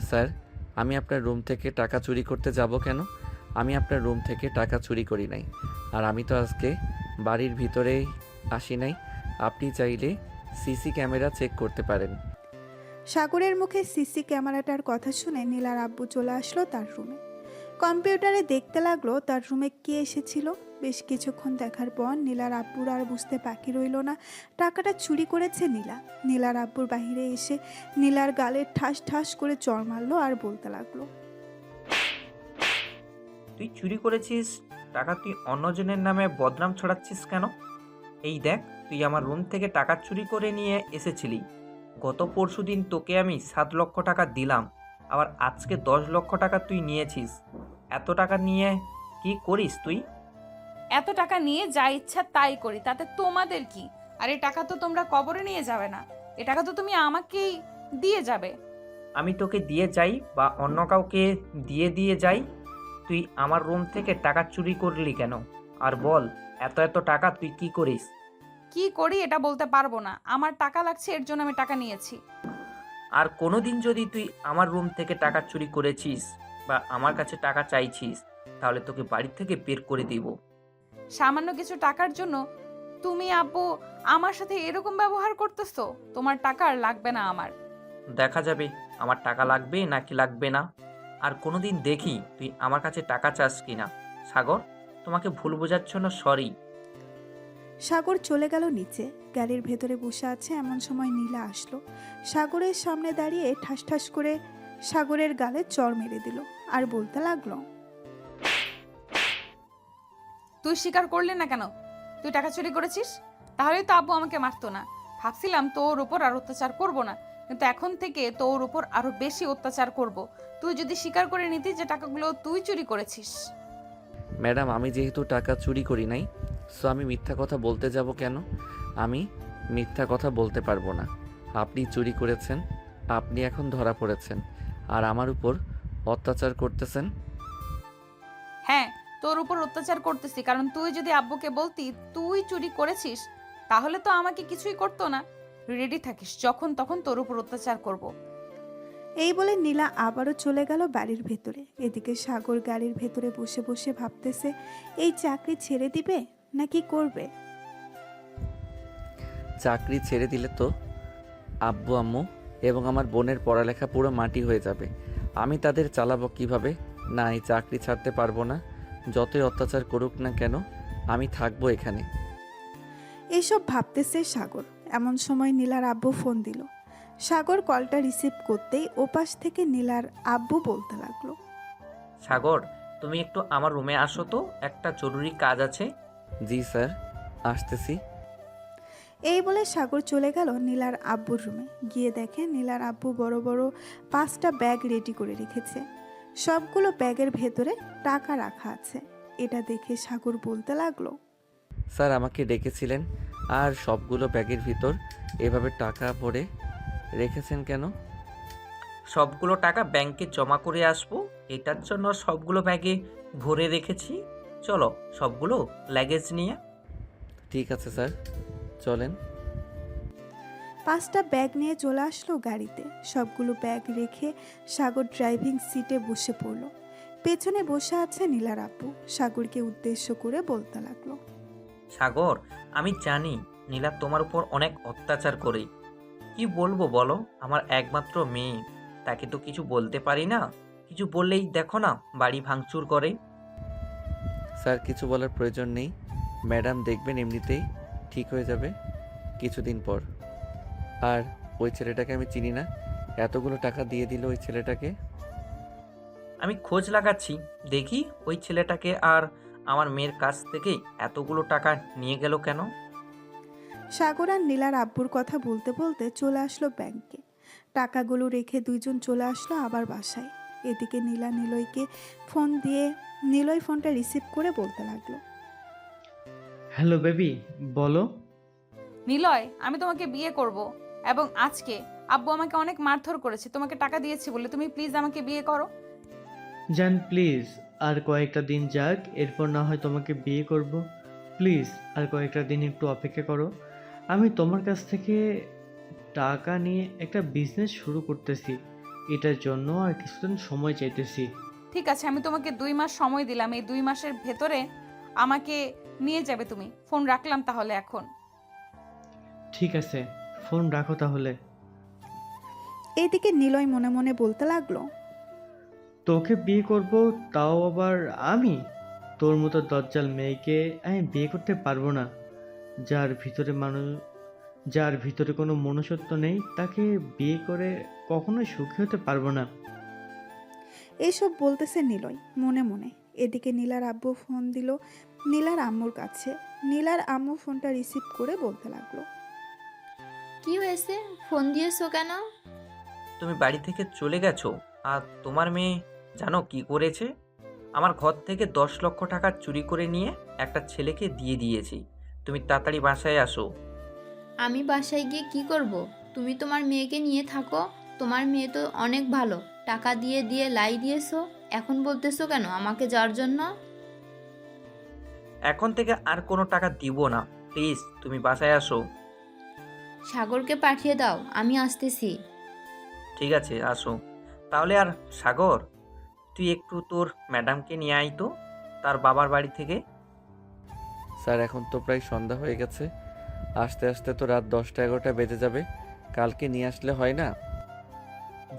স্যার, আমি আপনার রুম থেকে টাকা চুরি করতে যাব কেন? আমি আপনার রুম থেকে টাকা চুরি করি নাই। আর আমি তো আজকে বাড়ির ভিতরেই আসি নাই। আপনি চাইলে সিসি ক্যামেরা চেক করতে পারেন। সাগরের মুখে সিসি ক্যামেরাটার কথা শুনে নীলার আব্বু চলে আসলো তার রুমে। কম্পিউটারে দেখতে লাগলো তার রুমে কে এসেছিল। বেশ কিছুক্ষণ দেখার পর নীলার আব্বুর আর বুঝতে বাকি রইল না টাকাটা চুরি করেছে নীলা। নীলার আব্বুর বাহিরে এসে নীলার গালে ঠাস ঠাস করে চড় মারলো আর বলতে লাগলো, তুই চুরি করেছিস টাকা, তুই অন্যজনের নামে বদনাম ছড়াচ্ছিস কেন? এই দেখ, তুই আমার রুম থেকে টাকা চুরি করে নিয়ে এসেছিলি। গত পরশুদিন তোকে আমি 7 লক্ষ টাকা দিলাম, আবার আজকে 10 লক্ষ টাকা তুই নিয়েছিস। এত টাকা নিয়ে কি করিস তুই? এত টাকা নিয়ে যা ইচ্ছা তাই করি, তাতে তোমাদের কি? আর এই টাকা তো তোমরা কবরে নিয়ে যাবে না, এ টাকা তো তুমি আমাকেই দিয়ে যাবে। আমি তোকে দিয়ে যাই বা অন্য কাউকে দিয়ে যাই, তুই আমার রুম থেকে টাকা চুরি করলি কেন? আর বল, এত এত টাকা তুই কি করিস? কি করি এটা বলতে পারবো না, আমার টাকা লাগছে এর জন্য আমি টাকা নিয়েছি। আর কোনোদিন যদি তুই আমার রুম থেকে টাকা চুরি করেছিস বা আমার কাছে টাকা চাইছিস, তাহলে তোকে বাড়ি থেকে বের করে দিব। সামান্য কিছু টাকার জন্য তুমি আব্বু আমার সাথে এরকম ব্যবহার করতেছো? তোমার টাকা আর লাগবে না আমার। দেখা যাবে আমার টাকা লাগবে নাকি লাগবে না। আর কোনোদিন দেখি তুই আমার কাছে টাকা চাস কিনা। সাগর, তোমাকে ভুল বোঝার জন্য সরি। সাগর চলে গেল নিচে। গাড়ির ভেতরে বসে আছে এমন সময় নীলা আসলো। সাগরের সামনে দাঁড়িয়ে ঠাস ঠাস করে সাগরের গালে চড় মেরে দিল আর বলতে লাগলো, তুই স্বীকার করলি না কেন তুই টাকা চুরি করেছিস? তাহলেই তো আব্বু আমাকে মারতো না। ভাবছিলাম তোর উপর আর অত্যাচার করব না, কিন্তু এখন থেকে তোর উপর আরো বেশি অত্যাচার করব। তুই যদি স্বীকার করে নিতি যে টাকাগুলো তুই চুরি করেছিস। ম্যাডাম, আমি যেহেতু টাকা চুরি করি নাই, সো আমি মিথ্যা কথা বলতে যাব কেন? আমি মিথ্যা কথা বলতে পারবো না। আপনি চুরি করেছেন, আপনি এখন ধরা পড়েছেন, আর আমার উপর অত্যাচার করতেছেন। হ্যাঁ, তোর উপর অত্যাচার করতেছি, কারণ তুই যদি আব্বুকে বলতি তুই চুরি করেছিস তাহলে তো আমাকে কিছুই করতো না। রেডি থাকিস, যখন তখন তোর উপর অত্যাচার করব। এই বলে নীলা আবারও চলে গেল বাড়ির ভেতরে। এদিকে সাগর গাড়ির ভেতরে বসে বসে ভাবতেছে এই চাকরি ছেড়ে দিবে নাকি করবে। চাকরি ছেড়ে দিলে তো আব্বু আম্মু এবং আমার বোনের পড়ালেখা পুরো মাটি হয়ে যাবে। আমি তাদের চালাবো কিভাবে? না, এই চাকরি ছাড়তে পারবো না। যতই অত্যাচার করুক না কেন, আমি থাকবো এখানে। এইসব ভাবতেছে সাগর। এমন সময় নীলার আব্বু ফোন দিল। সাগর কলটা রিসিভ করতেই ওপাশ থেকে নীলার আব্বু বলতে লাগলো, সাগর, তুমি একটু আমার রুমে আসো তো, একটা জরুরি কাজ আছে। জি স্যার, আসতেছি। এই বলে সাগর চলে গেল নীলার আব্বুর রুমে। গিয়ে দেখে নীলার আব্বু বড় বড় 5টা ব্যাগ রেডি করে রেখেছে। সবগুলো ব্যাগের ভেতরে টাকা রাখা আছে। এটা দেখে সাগর বলতে লাগলো, স্যার, আমাকে ডেকেছিলেন, আর সবগুলো ব্যাগের ভিতর এভাবে টাকা ভরে রেখেছেন কেন? সবগুলো টাকা ব্যাংকে জমা করে আসবো, এটার জন্য সবগুলো ব্যাগে ভরে রেখেছি। চলো সবগুলো লাগেজ নিয়ে। ঠিক আছে স্যার, চলেন। 5টা ব্যাগ নিয়ে চলে আসলো গাড়িতে। সবগুলো ব্যাগ রেখে সাগর ড্রাইভিং সিটে বসে পড়ল। পেছনে বসে আছে নীলার আব্বু। সাগরকে উদ্দেশ্য করে বলতে লাগলো, সাগর, আমি জানি নীলা তোমার উপর অনেক অত্যাচার করে। কি বলবো বলো, আমার একমাত্র মেয়ে, তাকে তো কিছু বলতে পারি না। কিছু বললেই দেখো না বাড়ি ভাঙচুর করে। স্যার, কিছু বলার প্রয়োজন নেই। ম্যাডাম দেখবেন এমনিতেই ঠিক হয়ে যাবে কিছুদিন পর। আর ওই ছেলেটাকে আমি চিনি না, এতগুলো টাকা দিয়ে দিল ওই ছেলেটাকে। আমি খোঁজ লাগাচ্ছি, দেখি ওই ছেলেটাকে আর আমার মেয়ের কাছ থেকে এতগুলো টাকা নিয়ে গেল কেন। সাগর আর নীলার আব্বুর কথা বলতে বলতে চলে আসলো ব্যাংকে। টাকাগুলো রেখে দুইজন চলে আসলো আবার বাসায়। এদিকে নীলা নিলয়কে ফোন দিয়ে নিলয় ফোনটা রিসিভ করে বলতে লাগলো, হ্যালো বেবি, বলো। নিলয়, আমি তোমাকে বিয়ে করব, এবং আজকে আব্বু আমাকে অনেক মারধর করেছে। তোমাকে টাকা দিয়েছি বলে তুমি প্লিজ আমাকে বিয়ে করো। জান প্লিজ, আর কয়েকটা দিন যাক, এরপর না হয় তোমাকে বিয়ে করব। প্লিজ আর কয়েকটা দিন একটু অপেক্ষা করো। আমি তোমার কাছ থেকে টাকা নিয়ে একটা বিজনেস শুরু করতেছি, এটার জন্য আর কিছুদিন সময় চাইতেছি। ঠিক আছে, আমি তোমাকে 2 মাস সময় দিলাম। এই 2 মাসের ভেতরে আমাকে নিয়ে যাবে তুমি। ফোন রাখলাম তাহলে এখন। ঠিক আছে, ফোন রাখো তাহলে। এইদিকে নিলয় মনে মনে বলতে লাগলো, তোকে বিয়ে করব, তাও আবার আমি? তোর মতো দজ্জাল মেয়েকে আমি বিয়ে করতে পারবো না। যার ভিতরে কোনো মনুষ্যত্ব নেই, তাকে বিয়ে করে কখনোই সুখী হতে পারবো না। এইসব বলতেছে নিলয় মনে মনে। এদিকে নীলার আব্বু ফোন দিল নীলার আম্মুর কাছে। নীলার আম্মু ফোনটা রিসিভ করে বলতে লাগলো, কি হয়েছে, ফোন দিয়েছো কেন? তুমি বাড়ি থেকে চলে গেছো, আর তোমার মেয়ে জানো কি করেছে? আমার ঘর থেকে 10 লক্ষ টাকা চুরি করে নিয়ে একটা ছেলেকে দিয়ে দিয়েছি। তুমি তাড়াতাড়ি বাসায় আসো। আমি বাসায় গিয়ে কি করব? তুমি তোমার মেয়েকে নিয়ে থাকো। তোমার মেয়ে তো অনেক ভালো, টাকা দিয়ে দিয়ে লাই দিয়েছো। এখন বলতেছো কেন আমাকে যাওয়ার জন্য? এখন থেকে আর কোনো টাকা দিব না, প্লিজ তুমি বাসায় আসো। সাগরকে পাঠিয়ে দাও, আমি আসতেছি। ঠিক আছে, আসো তাহলে। আর সাগর, তুই একটু তোর ম্যাডামকে নিয়ে আয় তো তার বাবার বাড়ি থেকে। স্যার, এখন তো প্রায় সন্ধ্যা হয়ে গেছে, আস্তে আস্তে তো রাত 10টা-11টা বেজে যাবে। কালকে নিয়ে আসলে হয় না?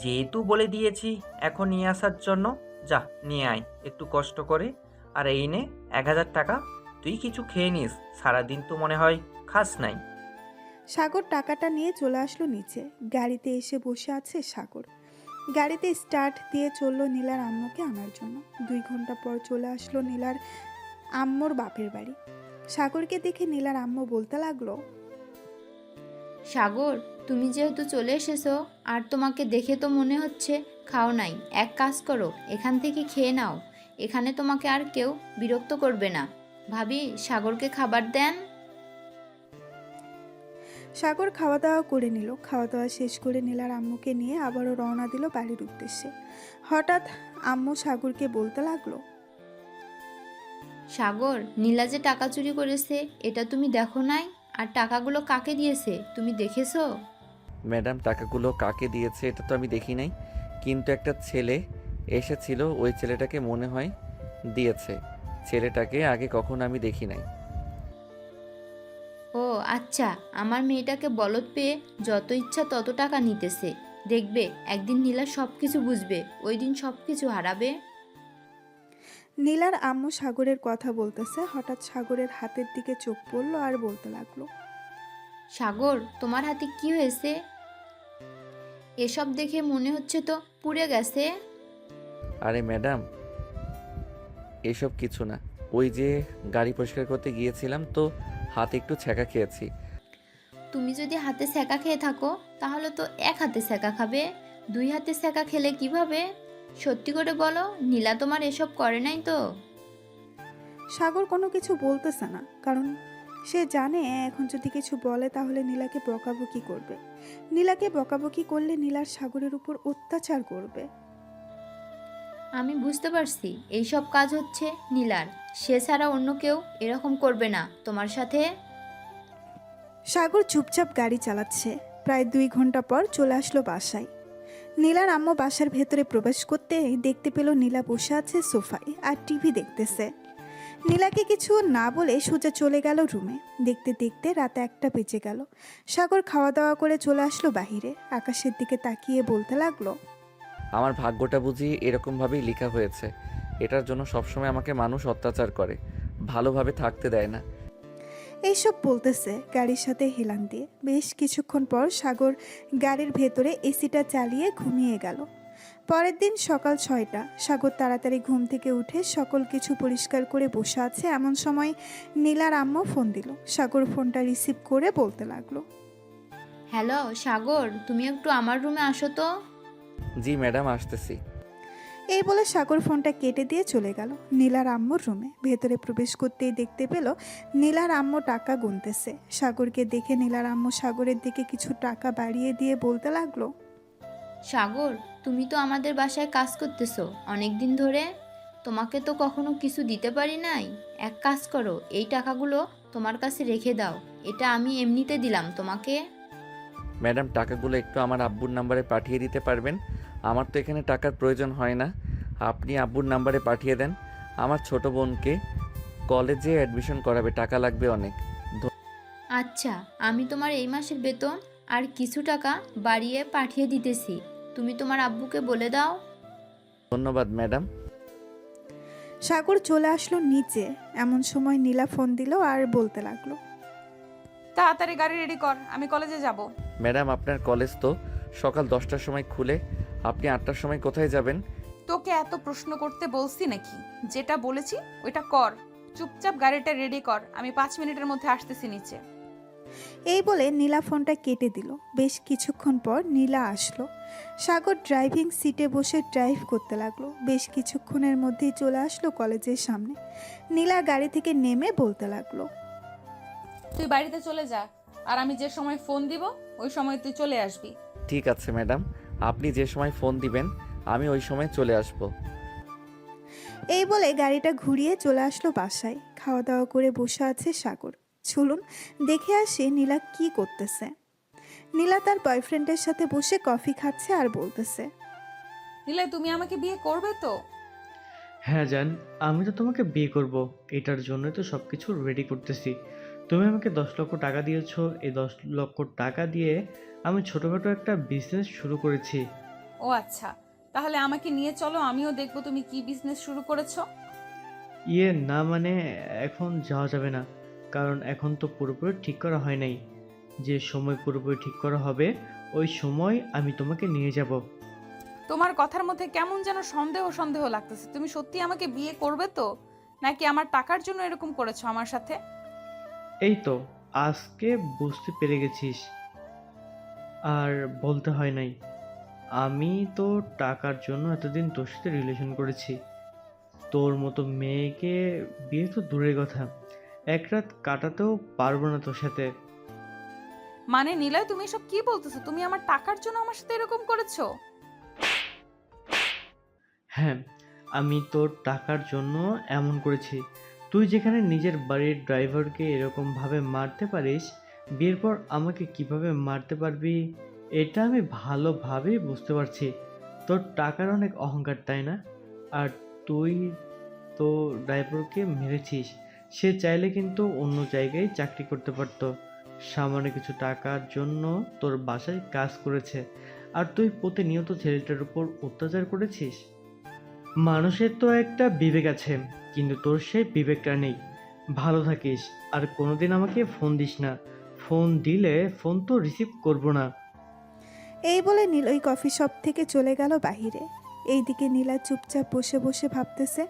যেহেতু বলে দিয়েছি এখন নিয়ে আসার জন্য, যা নিয়ে আয় একটু কষ্ট করে। আর এই নে 1000 টাকা, তুই কিছু খেয়ে নিস, সারাদিন তো মনে হয় খাস নাই। সাগর টাকাটা নিয়ে চলে আসলো নিচে। গাড়িতে এসে বসে আছে সাগর। গাড়িতে স্টার্ট দিয়ে চললো নীলার আম্মুকে আনার জন্য। 2 ঘন্টা পর চলে আসলো নীলার আম্মুর বাপের বাড়ি। সাগরকে দেখে নীলার আম্মু বলতে লাগলো, সাগর, তুমি যেহেতু চলে এসেছো আর তোমাকে দেখে তো মনে হচ্ছে খাও নাই, এক কাজ করো, এখান থেকে খেয়ে নাও। এখানে তোমাকে আর কেউ বিরক্ত করবে না। ভাবি, সাগরকে খাবার দেন। সাগর খাওয়া দাওয়া করে নিল। খাওয়া দাওয়া শেষ করে নীলার আম্মুকে নিয়ে আবারও রওনা দিল বাড়ির উদ্দেশ্যে। হঠাৎ আম্মু সাগরকে বলতে লাগলো, সাগর, নীলা যে টাকা চুরি করেছে এটা তুমি দেখো নাই? আর টাকাগুলো কাকে দিয়েছে তুমি দেখেছো? ম্যাডাম, টাকাগুলো কাকে দিয়েছে এটা তো আমি দেখি নাই, কিন্তু একটা ছেলে এসেছিল, ওই ছেলেটাকে মনে হয় দিয়েছে। ছেলেটাকে আগে কখনো আমি দেখি নাই। ও আচ্ছা, আমার মেয়েটাকে বলদ পেয়ে যত ইচ্ছা তত টাকা নিতেছে। দেখবে একদিন নীলা সব কিছু বুঝবে, ওই দিন সব কিছু হারাবে। নীলার আম্মু সাগরের কথা বলতেছে। হঠাৎ সাগরের হাতের দিকে চোখ পড়লো আর বলতে লাগলো, সাগর, তোমার হাতে কি হয়েছে? এসব দেখে মনে হচ্ছে তো পুড়ে গেছে। আরে ম্যাডাম, এসব কিছু না, ওই যে গাড়ি পরিষ্কার করতে গিয়েছিলাম তো হাতে একটু ছ্যাঁকা খেয়েছি। তুমি যদি হাতে সেকা খেয়ে থাকো তাহলে তো এক হাতে সেকা খাবে, 2 হাতে সেকা খেলে কিভাবে? সত্যি করে বলো, নীলা তোমার এসব করে নাই তো? সাগর কোনো কিছু বলতেছে না, কারণ সে জানে এখন যদি কিছু বলে তাহলে নীলাকে বকাবকি করবে। নীলাকে বকাবকি করলে নীলার সাগরের উপর অত্যাচার করবে। আমি বুঝতে পারছি এইসব কাজ হচ্ছে নীলার, সে ছাড়া অন্য কেউ এরকম করবে না তোমার সাথে। সাগর চুপচাপ গাড়ি চালাচ্ছে। প্রায় 2 ঘন্টা পর চলে আসলো বাসায়। নীলার আম্মু বাসার ভেতরে প্রবেশ করতে দেখতে পেল নীলা বসে আছে সোফায় আর টিভি দেখতেছে। নীলাকে কিছু না বলে সোজা চলে গেল রুমে। দেখতে দেখতে রাত 1টা বেজে গেল। সাগর খাওয়া দাওয়া করে চলে আসলো বাহিরে। আকাশের দিকে তাকিয়ে বলতে লাগলো, আমার ভাগ্যটা বুঝি এরকমভাবেই লেখা হয়েছে। এটার জন্য সবসময় আমাকে মানুষ অত্যাচার করে, ভালোভাবে থাকতে দেয় না। এইসব বলতেছে গাড়ির সাথে হেলান দিয়ে। বেশ কিছুক্ষণ পর সাগর গাড়ির ভেতরে এসিটা চালিয়ে ঘুমিয়ে গেল। পরের দিন সকাল 6টা। সাগর তাড়াতাড়ি ঘুম থেকে উঠে সকল কিছু পরিষ্কার করে বসে আছে। এমন সময় নীলার আম্মু ফোন দিল। সাগর ফোনটা রিসিভ করে বলতে লাগলো, হ্যালো সাগর, তুমি একটু আমার রুমে আসো তো। জি ম্যাডাম, আসতেছি। এই বলে সাগর ফোনটা কেটে দিয়ে চলে গেল নীলার আম্মুর রুমে। ভেতরে প্রবেশ করতেই দেখতে পেল নীলার আম্মু টাকা গুনতেছে। সাগরকে দেখে নীলার আম্মু সাগরের দিকে কিছু টাকা বাড়িয়ে দিয়ে বলতে লাগলো, সাগর, তুমি তো আমাদের বাসায় কাজ করতেছো অনেক দিন ধরে, তোমাকে তো কখনো কিছু দিতে পারি নাই। এক কাজ করো, এই টাকাগুলো তোমার কাছে রেখে দাও, এটা আমি এমনিতে দিলাম তোমাকে। ম্যাডাম, টাকাগুলো একটু আমার আব্বুর নাম্বারে পাঠিয়ে দিতে পারবেন? আমার তো এখানে টাকার প্রয়োজন হয় না, আপনি আব্বুর নাম্বারে পাঠিয়ে দেন। আমার ছোট বোনকে কলেজে অ্যাডমিশন করাবে, টাকা লাগবে অনেক। আচ্ছা, আমি তোমার এই মাসের বেতন আর কিছু টাকা বাড়িয়ে পাঠিয়ে দিতেছি, তুমি তোমার আব্বুকে বলে দাও। ধন্যবাদ ম্যাডাম। সাগর চলে আসলো নিচে। এমন সময় নীলা ফোন দিল আর বলতে লাগলো, তাড়াতাড়ি গাড়ি রেডি কর, আমি কলেজে যাব। ম্যাডাম, আপনার কলেজ তো সকাল 10টার সময় খুলে, আপনি 8টার সময় কোথায় যাবেন? তোকে এত প্রশ্ন করতে বলছি নাকি? যেটা বলেছি ওইটা কর। চুপচাপ গাড়িটা রেডি কর, আমি 5 মিনিটের মধ্যে আসতেছি নিচে। এই বলে নীলা ফোনটা কেটে দিল। বেশ কিছুক্ষণ পর নীলা আসলো। সাগর ড্রাইভিং সিটে বসে ড্রাইভ করতে লাগলো। বেশ কিছুক্ষণের মধ্যেই চলে আসলো কলেজের সামনে। নীলা গাড়ি থেকে নেমে বলতে লাগলো, তুই বাড়িতে চলে যা, আর আমি যে সময় ফোন দিব ওই সময় তুই চলে আসবি। ঠিক আছে ম্যাডাম, আপনি যে সময় ফোন দিবেন আমি ওই সময় চলে আসব। এই বলে গাড়িটা ঘুরিয়ে চলে আসলো বাসায়। খাওয়া দাওয়া করে বসে আছে সাগর। চলুন দেখে আসি নীলা কি করতেছে। নীলা তার বয়ফ্রেন্ডের সাথে বসে কফি খাচ্ছে আর বলতেছে, নিলে তুমি আমাকে বিয়ে করবে তো? হ্যাঁ জান, আমি তো তোমাকে বিয়ে করব, এটার জন্যই তো সব কিছু রেডি করতেছি। তুমি আমাকে 10 লক্ষ টাকা দিয়েছো, এই 10 লক্ষ টাকা দিয়ে আমি ছোটোখাটো একটা বিজনেস শুরু করেছি। ও আচ্ছা, তাহলে আমাকে নিয়ে চলো, আমিও দেখবো তুমি কি বিজনেস শুরু করেছো। ইয়ে না মানে এখন যাওয়া যাবে না, কারণ এখন তো পুরোপুরি ঠিক করা হয় নাই। যে সময় পুরোপুরি ঠিক করা হবে ওই সময় আমি তোমাকে নিয়ে যাব। তোমার কথার মধ্যে কেমন যেন সন্দেহ সন্দেহ লাগতেছে। তুমি সত্যি আমাকে বিয়ে করবে তো, নাকি আমার টাকার জন্য এরকম করেছো আমার সাথে? এই তো আজকে বুঝতে পেরে গেছিস, আর বলতে হয় নাই। আমি তো টাকার জন্য এতদিন তোর সাথে রিলেশন করেছি। তোর মতো মেয়েকে বিয়ে তো দূরের কথা, এক রাত কাটাতেও পারবো না তোর সাথে। মানে নিলয়, তুমি এসব কি বলতেছো? তুমি আমার টাকার জন্য আমার সাথে এরকম করেছো? হ্যাঁ, আমি তোর টাকার জন্য এমন করেছি। তুই যেখানে নিজের বাড়ির ড্রাইভারকে এরকমভাবে মারতে পারিস, বিয়ের পর আমাকে কিভাবে মারতে পারবি এটা আমি ভালোভাবেই বুঝতে পারছি। তোর টাকার অনেক অহংকার, তাই না? আর তুই তো ড্রাইভারকে মেরেছিস। সে চাইলে কিন্তু অন্য জায়গায় চাকরি করতে পারতো। সামান্য কিছু টাকার জন্য তোর বাসায় কাজ করেছে, আর তুই প্রতিনিয়ত ছেলেটার উপর অত্যাচার করেছিস। মানুষের তো একটা বিবেক আছে, কিন্তু তোর সেই বিবেকটা নেই। ভালো থাকিস, আর কোনোদিন আমাকে ফোন দিস না। ফোন দিলে ফোন তো রিসিভ করব না। এই বলে নীল ওই কফি শপ থেকে চলে গেল বাহিরে। এইদিকে নীলা চুপচাপ বসে বসে ভাবতেছে।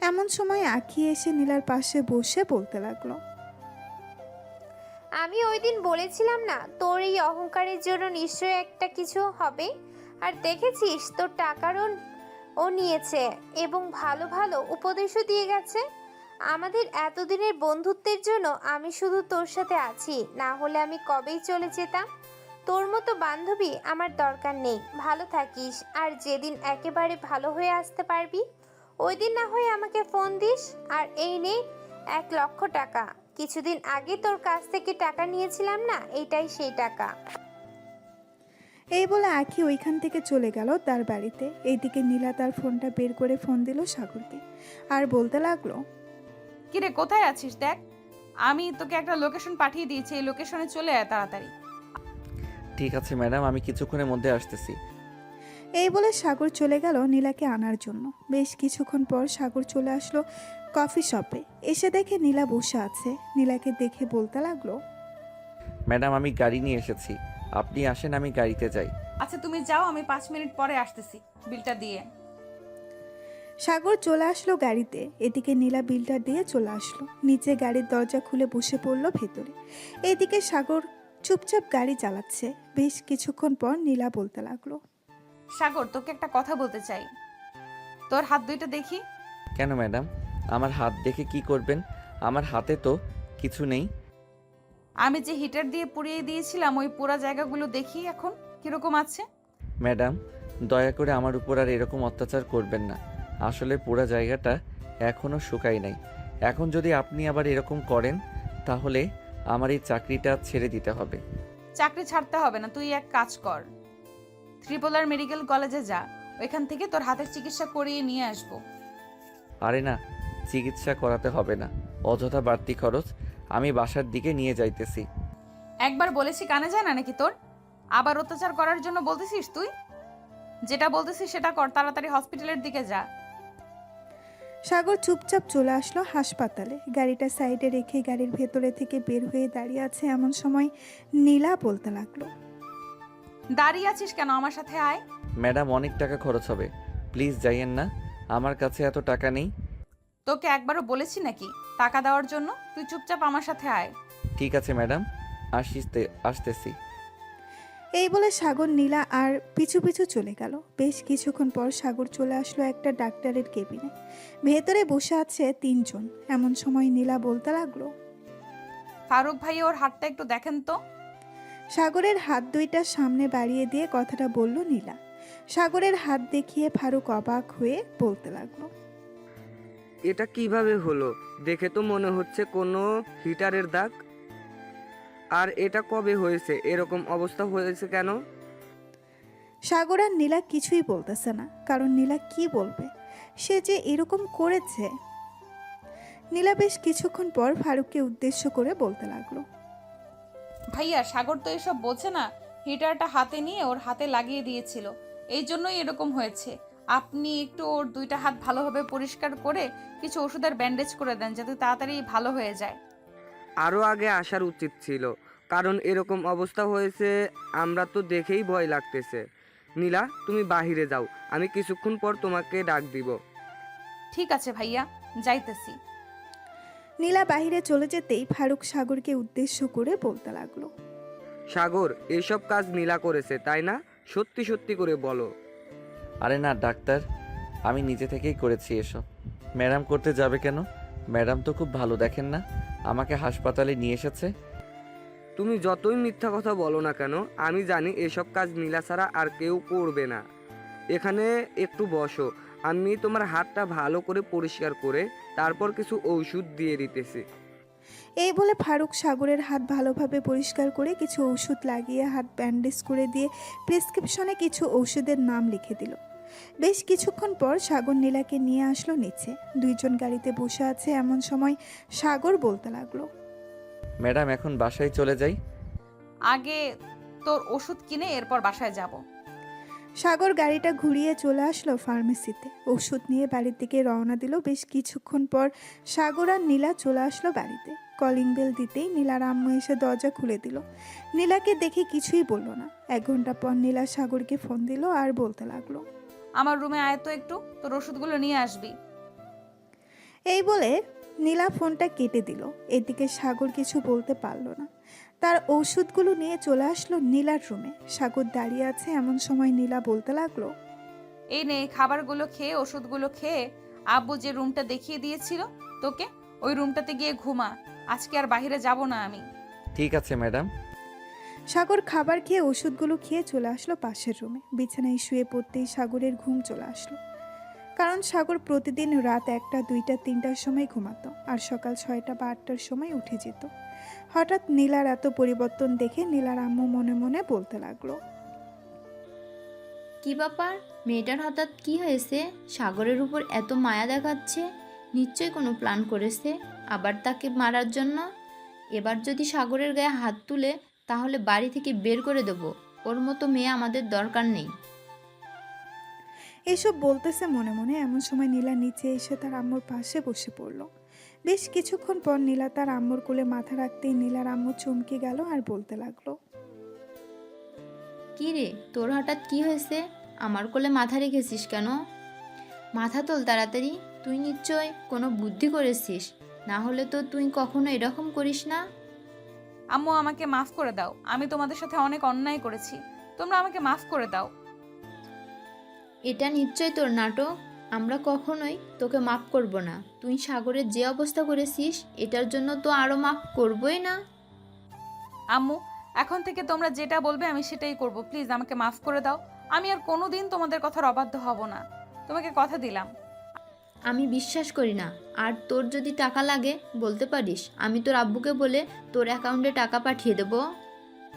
এমন সময় আঁখি এসে নীলার পাশে বসে বলতে লাগলো, আমি ওই দিন বলেছিলাম না তোর এই অহংকারের জন্য নিশ্চয়ই একটা কিছু হবে। আর দেখেছিস তোর টাকারও ও নিয়েছে এবং ভালো ভালো উপদেশও দিয়ে গেছে। আমাদের এতদিনের বন্ধুত্বের জন্য আমি শুধু তোর সাথে আছি, না হলে আমি কবেই চলে যেতাম। তোর মতো বান্ধবী আমার দরকার নেই। ভালো থাকিস, আর যেদিন একেবারে ভালো হয়ে আসতে পারবি ওই দিন না হয় আমাকে ফোন দিস। আর এই নে 1,00,000 টাকা। কিছুদিন আগে তোর কাছ থেকে টাকা নিয়েছিলাম না, এটাই সেই টাকা। এই বলে আঁখি ওইখান থেকে চলে গেল তার বাড়িতে। এইদিকে নীলা তার ফোনটা বের করে ফোন দিল সাগরকে, আর বলতে লাগলো, কিরে, কোথায় আছিস? দেখ, আমি তোকে একটা লোকেশন পাঠিয়ে দিয়েছি, এই লোকেশনে চলে আয় তাড়াতাড়ি। ঠিক আছে ম্যাডাম, আমি কিছুক্ষণের মধ্যে আসতেছি। এই বলে সাগর চলে গেল নীলাকে আনার জন্য। বেশ কিছুক্ষণ পর সাগর চলে আসলো কফি শপে। এসে দেখে নীলা বসে আছে। নীলাকে দেখে বলতে লাগলো, ম্যাডাম, আমি গাড়ি নিয়ে এসেছি, আপনি আসেন, আমি গাড়িতে যাই। আচ্ছা তুমি যাও, আমি 5 মিনিট পরে আসতেছি বিলটা দিয়ে। সাগর চলে আসলো গাড়িতে। এদিকে নীলা বিলটা দিয়ে চলে আসলো নিচে। গাড়ির দরজা খুলে বসে পড়লো ভেতরে। এদিকে সাগর চুপচাপ গাড়ি চালাচ্ছে। বেশ কিছুক্ষণ পর নীলা বলতে লাগলো, সাগর, তোকে একটা কথা বলতে চাই। তোর হাত দুইটা দেখি। কেন ম্যাডাম, আমার হাত দেখে কি করবেন? আমার হাতে তো কিছু নেই। আমি যে হিটার দিয়ে পুড়িয়ে দিয়েছিলাম ওই পুরা জায়গাগুলো দেখি এখন কিরকম আছে। ম্যাডাম, দয়া করে আমার উপর আর এরকম অত্যাচার করবেন না। আসলে পুরো জায়গাটা এখনও শুকায় নাই। এখন যদি আপনি আবার এরকম করেন তাহলে আমার এই চাকরিটা ছেড়ে দিতে হবে। চাকরি ছাড়তে হবে না, তুই এক কাজ কর, ত্রিপোলার মেডিকেল কলেজে যা, ওইখান থেকে তোর হাতের চিকিৎসা করিয়ে নিয়ে আসবো। আরে না, চিকিৎসা করাতে হবে না, অযথা বাড়তি খরচ। আমি বাসার দিকে নিয়ে যাইতেছি। একবার বলেছি কানে যায় না নাকি তোর? আবার অত্যাচার করার জন্য বলতেছিস তুই? যেটা বলতেছিস সেটা কর, তাড়াতাড়ি হসপিটালের দিকে যা। সাগর চুপচাপ চলে আসলো হাসপাতালে। গাড়িটা সাইডে রেখে গাড়ির ভেতরে থেকে বের হয়ে দাঁড়িয়ে আছে। এমন সময় নীলা বলতে লাগলো, দাঁড়িয়ে আছিস কেন? আমার সাথে আয়। ম্যাডাম, অনেক টাকা খরচ হবে, প্লিজ যাইয়েন না, আমার কাছে এত টাকা নেই। তোকে একবারও বলেছি নাকি টাকা দেওয়ার জন্য? তুই চুপচাপ আমার সাথে আয়। ঠিক আছে ম্যাডাম, আসতেছি। এই বলে সাগর নীলা আর পিছু পিছু চলে গেল। বেশ কিছুক্ষণ পর সাগর চলে আসলো একটা ডাক্তারের কেবিনে। ভেতরে বসে আছে 3 জন। এমন সময় নীলা বলতে লাগলো, ফারুক ভাই, ওর হাতটা একটু দেখেন তো। সাগরের হাত দুইটা সামনে বাড়িয়ে দিয়ে কথাটা বলল নীলা। সাগরের হাত দেখিয়ে ফারুক অবাক হয়ে বলতে লাগলো, এটা কিভাবে হলো? দেখে তো মনে হচ্ছে কোনো হিটারের দাগ। আর এটা কবে হয়েছে? এরকম অবস্থা হয়েছে কেন? সাগর আর নীলা কিছুই বলতেছে না, কারণ নীলা কি বলবে? সে যে এরকম করেছে। নীলা বেশ কিছুক্ষণ পর ফারুককে উদ্দেশ্য করে বলতে লাগলো, ভাইয়া, সাগর তো এসব বোঝে না। হিটারটা হাতে নিয়ে ওর হাতে লাগিয়ে দিয়েছিল, এই জন্যই এরকম হয়েছে। আপনি একটু ওর 2টা হাত ভালোভাবে পরিষ্কার করে কিছু ওষুধের ব্যান্ডেজ করে দেন যাতে তাড়াতাড়ি ভালো হয়ে যায়। আরও আগে আসার উচিত ছিল, কারণ এরকম অবস্থা হয়েছে আমরা তো দেখেই ভয় লাগতেছে। নীলা, তুমি বাহিরে যাও, আমি কিছুক্ষণ পর তোমাকে ডাক দিব। ঠিক আছে ভাইয়া, যাইতেছি। নীলা বাহিরে চলে যেতেই ফারুক সাগরকে উদ্দেশ্য করে বলতে লাগলো। সাগর, এইসব কাজ নীলা করেছে তাই না? সত্যি সত্যি করে বলো। আরে না ডাক্তার, আমি নিজে থেকেই করেছি এসব। ম্যাডাম করতে যাবে কেন? ম্যাডাম তো খুব ভালো, দেখেন না আমাকে হাসপাতালে নিয়ে এসেছে। তুমি যতই মিথ্যা কথা বলো না কেন, আমি জানি এসব কাজ নীলা ছাড়া আর কেউ করবে না। এখানে একটু বসো, আমি তোমার হাতটা ভালো করে পরিষ্কার করে তারপর কিছু ঔষধ দিয়ে দিতেছি। এই বলে ফারুক সাগরের হাত ভালোভাবে পরিষ্কার করে কিছু ওষুধ লাগিয়ে হাত ব্যান্ডেজ করে দিয়ে প্রেসক্রিপশনে কিছু ওষুধের নাম লিখে দিল। বেশ কিছুক্ষণ পর সাগর নীলাকে নিয়ে আসলো নিচে। দুইজন গাড়িতে বসে আছে, এমন সময় সাগর বলতে লাগলো। ম্যাডাম এখন বাসায় চলে যাই? আগে তোর ওষুধ কিনে এরপর বাসায় যাব। সাগর গাড়িটা ঘুরিয়ে চলে আসলো ফার্মেসিতে। ওষুধ নিয়ে বাড়ির দিকে রওনা দিল। বেশ কিছুক্ষণ পর সাগর আর নীলা চলে আসলো বাড়িতে। কলিং বেল দিতেই নীলার আম্মু এসে দরজা খুলে দিল। নীলাকে দেখে কিছুই বলল না। 1 ঘন্টা পর নীলা সাগরকে ফোন দিল আর বলতে লাগলো। আমার রুমে আয় তো একটু, তোর ওষুধগুলো নিয়ে আসবি। এই বলে নীলা ফোনটা কেটে দিল। এদিকে সাগর কিছু বলতে পারল না। তার ওষুধগুলো নিয়ে চলে আসলো নীলার রুমে। সাগর দাঁড়িয়ে আছে, এমন সময় নীলা বলতে লাগলো। এই নে খাবারগুলো খেয়ে ওষুধগুলো খেয়ে আব্বু যে রুমটা দেখিয়ে দিয়েছিল তোকে, ওই রুমটাতে গিয়ে ঘুমা। আজকে আর বাইরে যাব না আমি। ঠিক আছে ম্যাডাম। সাগর খাবার খেয়ে ওষুধগুলো খেয়ে চলে আসলো পাশের রুমে। বিছানায় শুয়ে পড়তেই সাগরের ঘুম চলে আসলো। কারণ সাগর প্রতিদিন রাত 1টা, 2টা, 3টার সময় ঘুমাতো আর সকাল 6টা বা 8টার সময় উঠে যেত। হঠাৎ নীলার এত পরিবর্তন দেখে নীলার আম্মু মনে মনে বলতে লাগলো। কি ব্যাপার, মেয়েটার হঠাৎ কি হয়েছে? সাগরের উপর এত মায়া দেখাচ্ছে, নিশ্চয়ই কোনো প্ল্যান করেছে আবার তাকে মারার জন্য। এবার যদি সাগরের গায়ে হাত তুলে তাহলে বাড়ি থেকে বের করে দেব। ওর মতো মেয়ে আমাদের দরকার নেই। এসব বলতেছে মনে মনে, এমন সময় নীলা নিচে এসে তার আম্মুর পাশে বসে পড়ল। বেশ কিছুক্ষণ পর নীলা তার আম্মুর কোলে মাথা রাখতেই নীলার আম্মু চমকে গেল আর বলতে লাগলো। কি রে, তোর হঠাৎ কি হয়েছে? আমার কোলে মাথা রেখেছিস কেন? মাথা তোল তাড়াতাড়ি, তুই নিশ্চয় কোনো বুদ্ধি করেছিস, না হলে তো তুই কখনো এরকম করিস না। আম্মু আমাকে মাফ করে দাও, আমি তোমাদের সাথে অনেক অন্যায় করেছি, তোমরা আমাকে মাফ করে দাও। এটা নিশ্চয় তোর নাটক, আমরা কখনোই তোকে মাফ করব না। তুই সাগরের যে অবস্থা করেছিস এটার জন্য তো আরও মাফ করবই না। আম্মু, এখন থেকে তোমরা যেটা বলবে আমি সেটাই করব, প্লিজ আমাকে মাফ করে দাও। আমি আর কোনোদিন তোমাদের কথার অবাধ্য হব না, তোমাকে কথা দিলাম। আমি বিশ্বাস করি না। আর তোর যদি টাকা লাগে বলতে পারিস, আমি তোর আব্বুকে বলে তোর অ্যাকাউন্টে টাকা পাঠিয়ে দেবো।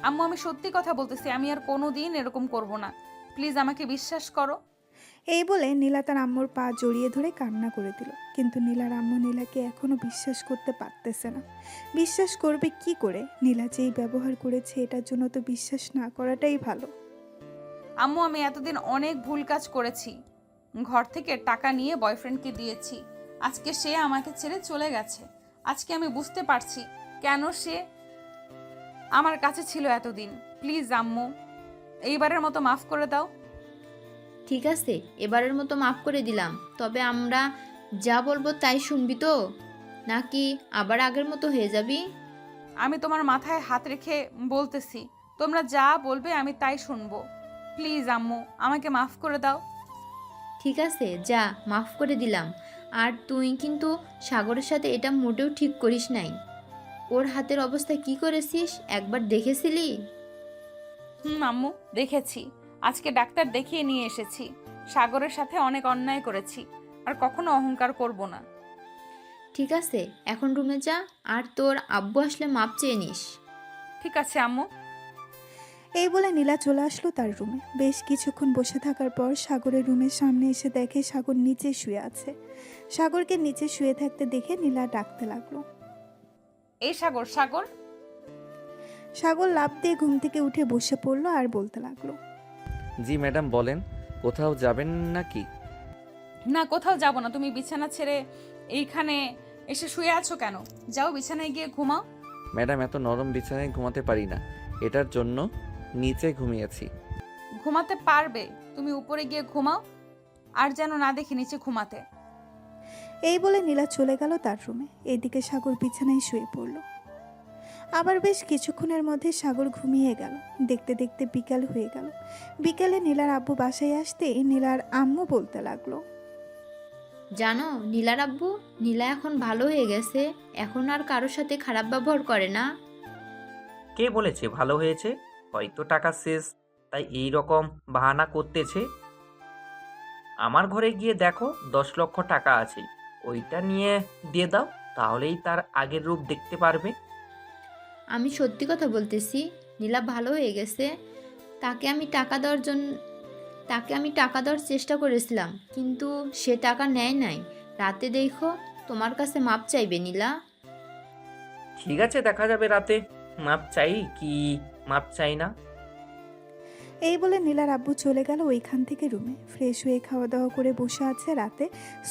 আম্মু, আমি সত্যি কথা বলতেছি, আমি আর কোনোদিন এরকম করব না, প্লিজ আমাকে বিশ্বাস করো। এই বলে নীলা তার আম্মুর পা জড়িয়ে ধরে কান্না করে দিল। কিন্তু নীলার আম্মু নীলাকে এখনো বিশ্বাস করতে পারতেছে না। বিশ্বাস করবে কি করে? নীলা যেই ব্যবহার করেছে এটার জন্য তো বিশ্বাস না করাটাই ভালো। আম্মু, আমি এতদিন অনেক ভুল কাজ করেছি। ঘর থেকে টাকা নিয়ে বয়ফ্রেন্ডকে দিয়েছি, আজকে সে আমাকে ছেড়ে চলে গেছে। আজকে আমি বুঝতে পারছি কেন সে আমার কাছে ছিল এতদিন। প্লিজ আম্মু, এইবারের মতো মাফ করে দাও। ঠিক আছে, এবারের মতো মাফ করে দিলাম, তবে আমরা যা বলবো তাই শুনবি তো, নাকি আবার আগের মতো হয়ে যাবি? আমি তোমার মাথায় হাত রেখে বলতেছি, তোমরা যা বলবে আমি তাই শুনবো। প্লিজ আম্মু, আমাকে মাফ করে দাও। ঠিক আছে, যা, মাফ করে দিলাম। আর তুই কিন্তু সাগরের সাথে এটা মোটেও ঠিক করিস নাই। ওর হাতের অবস্থা কি করেছিস একবার দেখেছিলি? আম্মু, দেখেছি। আজকে ডাক্তার দেখিয়ে নিয়ে এসেছি। সাগরের সাথে অনেক অন্যায় করেছি, আর কখনো অহংকার করব না। ঠিক আছে, এখন রুমে যা, আর তোর আব্বু আসলে মাপ চেয়ে নিস। ঠিক আছে আম্মু। এই বলে নীলা চলে আসলো তার রুমে। বেশ কিছুক্ষণ বসে থাকার পর সাগরের রুমের সামনে এসে দেখে সাগর নিচে শুয়ে আছে। সাগরকে নিচে শুয়ে থাকতে দেখে নীলা ডাকতে লাগলো। এই সাগর, সাগর। সাগর লাফ দিয়ে ঘুম থেকে উঠে বসে পড়লো আর বলতে লাগলো। জি ম্যাডাম বলেন, কোথাও যাবেন নাকি? না, কোথাও যাব না। তুমি বিছানা ছেড়ে এইখানে এসে শুয়ে আছো কেন? যাও বিছানায় গিয়ে ঘুমাও। ম্যাডাম, এত নরম বিছানায় ঘুমাতে পারি না, এটার জন্য নিচে ঘুমিয়েছি। ঘুমাতে পারবে, তুমি উপরে গিয়ে ঘুমাও, আর যেন না দেখি নিচে ঘুমাতে। এই বলে নীলা চলে গেল তার রুমে। এদিকে সাগর বিছানায় শুয়ে পড়ল। আবার বেশ কিছুক্ষণের মধ্যে সাগর ঘুমিয়ে গেল। দেখতে দেখতে বিকাল হয়ে গেল। বিকালে নীলার আব্বু বাসায় আসতে নীলার আম্মু বলতে লাগলো, জানো নীলার আব্বু, নীলা এখন ভালো হয়ে গেছে, এখন আর কারোর সাথে খারাপ ব্যবহার করে না। কে বলেছে ভালো হয়েছে? হয়তো টাকা শেষ, তাই এই রকম বাহানা করতেছে। আমার ঘরে গিয়ে দেখো 10 লক্ষ টাকা আছে, ওইটা নিয়ে দিয়ে দাও, তাহলেই তার আগের রূপ দেখতে পারবে। আমি সত্যি কথা বলতেছি, নীলা ভালো হয়ে গেছে। তাকে আমি টাকা দেওয়ার চেষ্টা করেছিলাম, কিন্তু সে টাকা নেয় নাই। রাতে দেখো তোমার কাছে মাপ চাইবে নীলা। ঠিক আছে, দেখা যাবে রাতে মাপ চাই কি মাপ চাই না। এই বলে নীলার আব্বু চলে গেল ওইখান থেকে রুমে। ফ্রেশ হয়ে খাওয়া দাওয়া করে বসে আছে রাতে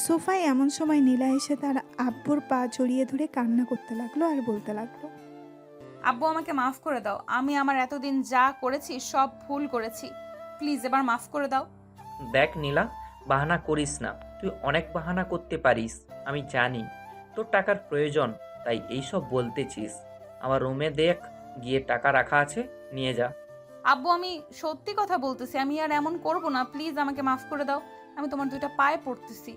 সোফায়। এমন সময় নীলা এসে তার আব্বুর পা জড়িয়ে ধরে কান্না করতে লাগলো আর বলতে লাগলো, আব্বু, আমাকে মাফ করে দাও। আমি আমার এতদিন যা করেছি সব ভুল করেছি, প্লিজ এবার মাফ করে দাও। দেখ নীলা, বাহানা করিস না, তুই অনেক বাহানা করতে পারিস। আমি জানি তোর টাকার প্রয়োজন, তাই এইসব বলতেছিস। আমার রুমে দেখ, গিয়ে টাকা রাখা আছে, নিয়ে যা। আব্বু, আমি সত্যি কথা বলতেছি, আমি আর এমন করব না, প্লিজ আমাকে মাফ করে দাও। আমি তোমার দুইটা পায়ে পড়তেছি।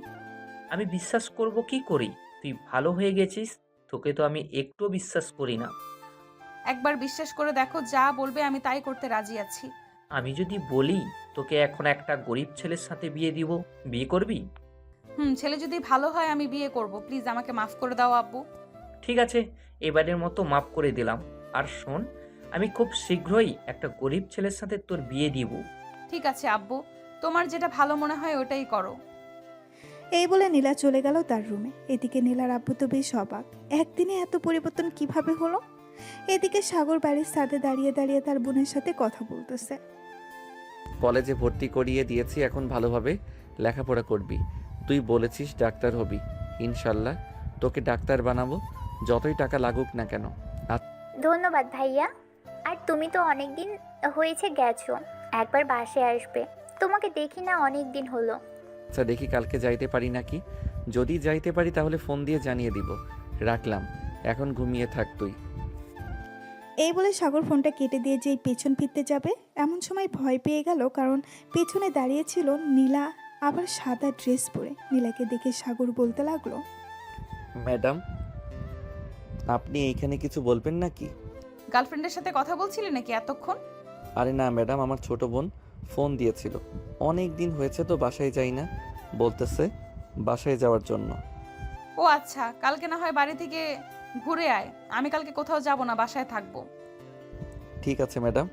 আমি বিশ্বাস করব কি করি? তুই ভালো হয়ে গেছিস, তোকে তো আমি একটুও বিশ্বাস করি না। একবার বিশ্বাস করে দেখো, যা বলবে আমি তাই করতে রাজি আছি। আমি যদি বলি তোকে এখন একটা গরিব ছেলের সাথে বিয়ে দিব, বিয়ে করবি? ছেলে যদি ভালো হয় আমি বিয়ে করব, প্লিজ আমাকে মাফ করে দাও আব্বু। ঠিক আছে, এবারের মতো মাফ করে দিলাম। আর শোন, আমি খুব শীঘ্রই একটা গরিব ছেলের সাথে তোর বিয়ে দিব। ঠিক আছে আব্বু, তোমার যেটা ভালো মনে হয় ওটাই করো। এই বলে নীলা চলে গেল তার রুমে। এদিকে নীলার আব্বু তো বেশ অবাক, একদিনে এত পরিবর্তন কিভাবে হলো। এদিকে সাগর বাড়ির ছাদে দাঁড়িয়ে দাঁড়িয়ে তার বোনের সাথে কথা বলতেছে। কলেজে ভর্তি করিয়ে দিয়েছি, এখন ভালোভাবে লেখাপড়া করবি। তুই বলেছিস ডাক্তার হবি, ইনশাল্লাহ তোকে ডাক্তার বানাবো, যতই টাকা লাগুক না কেন। ধন্যবাদ ভাইয়া। আর তুমি তো অনেক দিন হয়েছে গেছো, একবার বাসায় আসবে, তোমাকে দেখি না অনেক দিন হলো। আচ্ছা দেখি কালকে যাইতে পারি নাকি, যদি যাইতে পারি তাহলে ফোন দিয়ে জানিয়ে দিব। রাখলাম, এখন ঘুমিয়ে থাক তুই। এই বলে সাগর ফোনটা কেটে দিয়ে যেই পেছন ফিরতে যাবে, এমন সময় ভয় পেয়ে গেল, কারণ পেছনে দাঁড়িয়েছিল নীলা, আবার সাদা ড্রেস পরে। নীলাকে দেখে সাগর বলতে লাগলো, ম্যাডাম, আপনি এইখানে কিছু বলবেন নাকি? গার্লফ্রেন্ডের সাথে কথা বলছিলে নাকি এতক্ষণ? আরে না ম্যাডাম, আমার ছোট বোন ফোন দিয়েছিল, অনেক দিন হয়েছে তো বাসায় যাই না, বলতেছে বাসায় যাওয়ার জন্য। ও আচ্ছা, কালকে না হয় বাড়ি থেকে ঘুরে আয়। আমি কালকে কোথাও যাব না, বাসায় থাকবো। ঠিক আছে ম্যাডাম,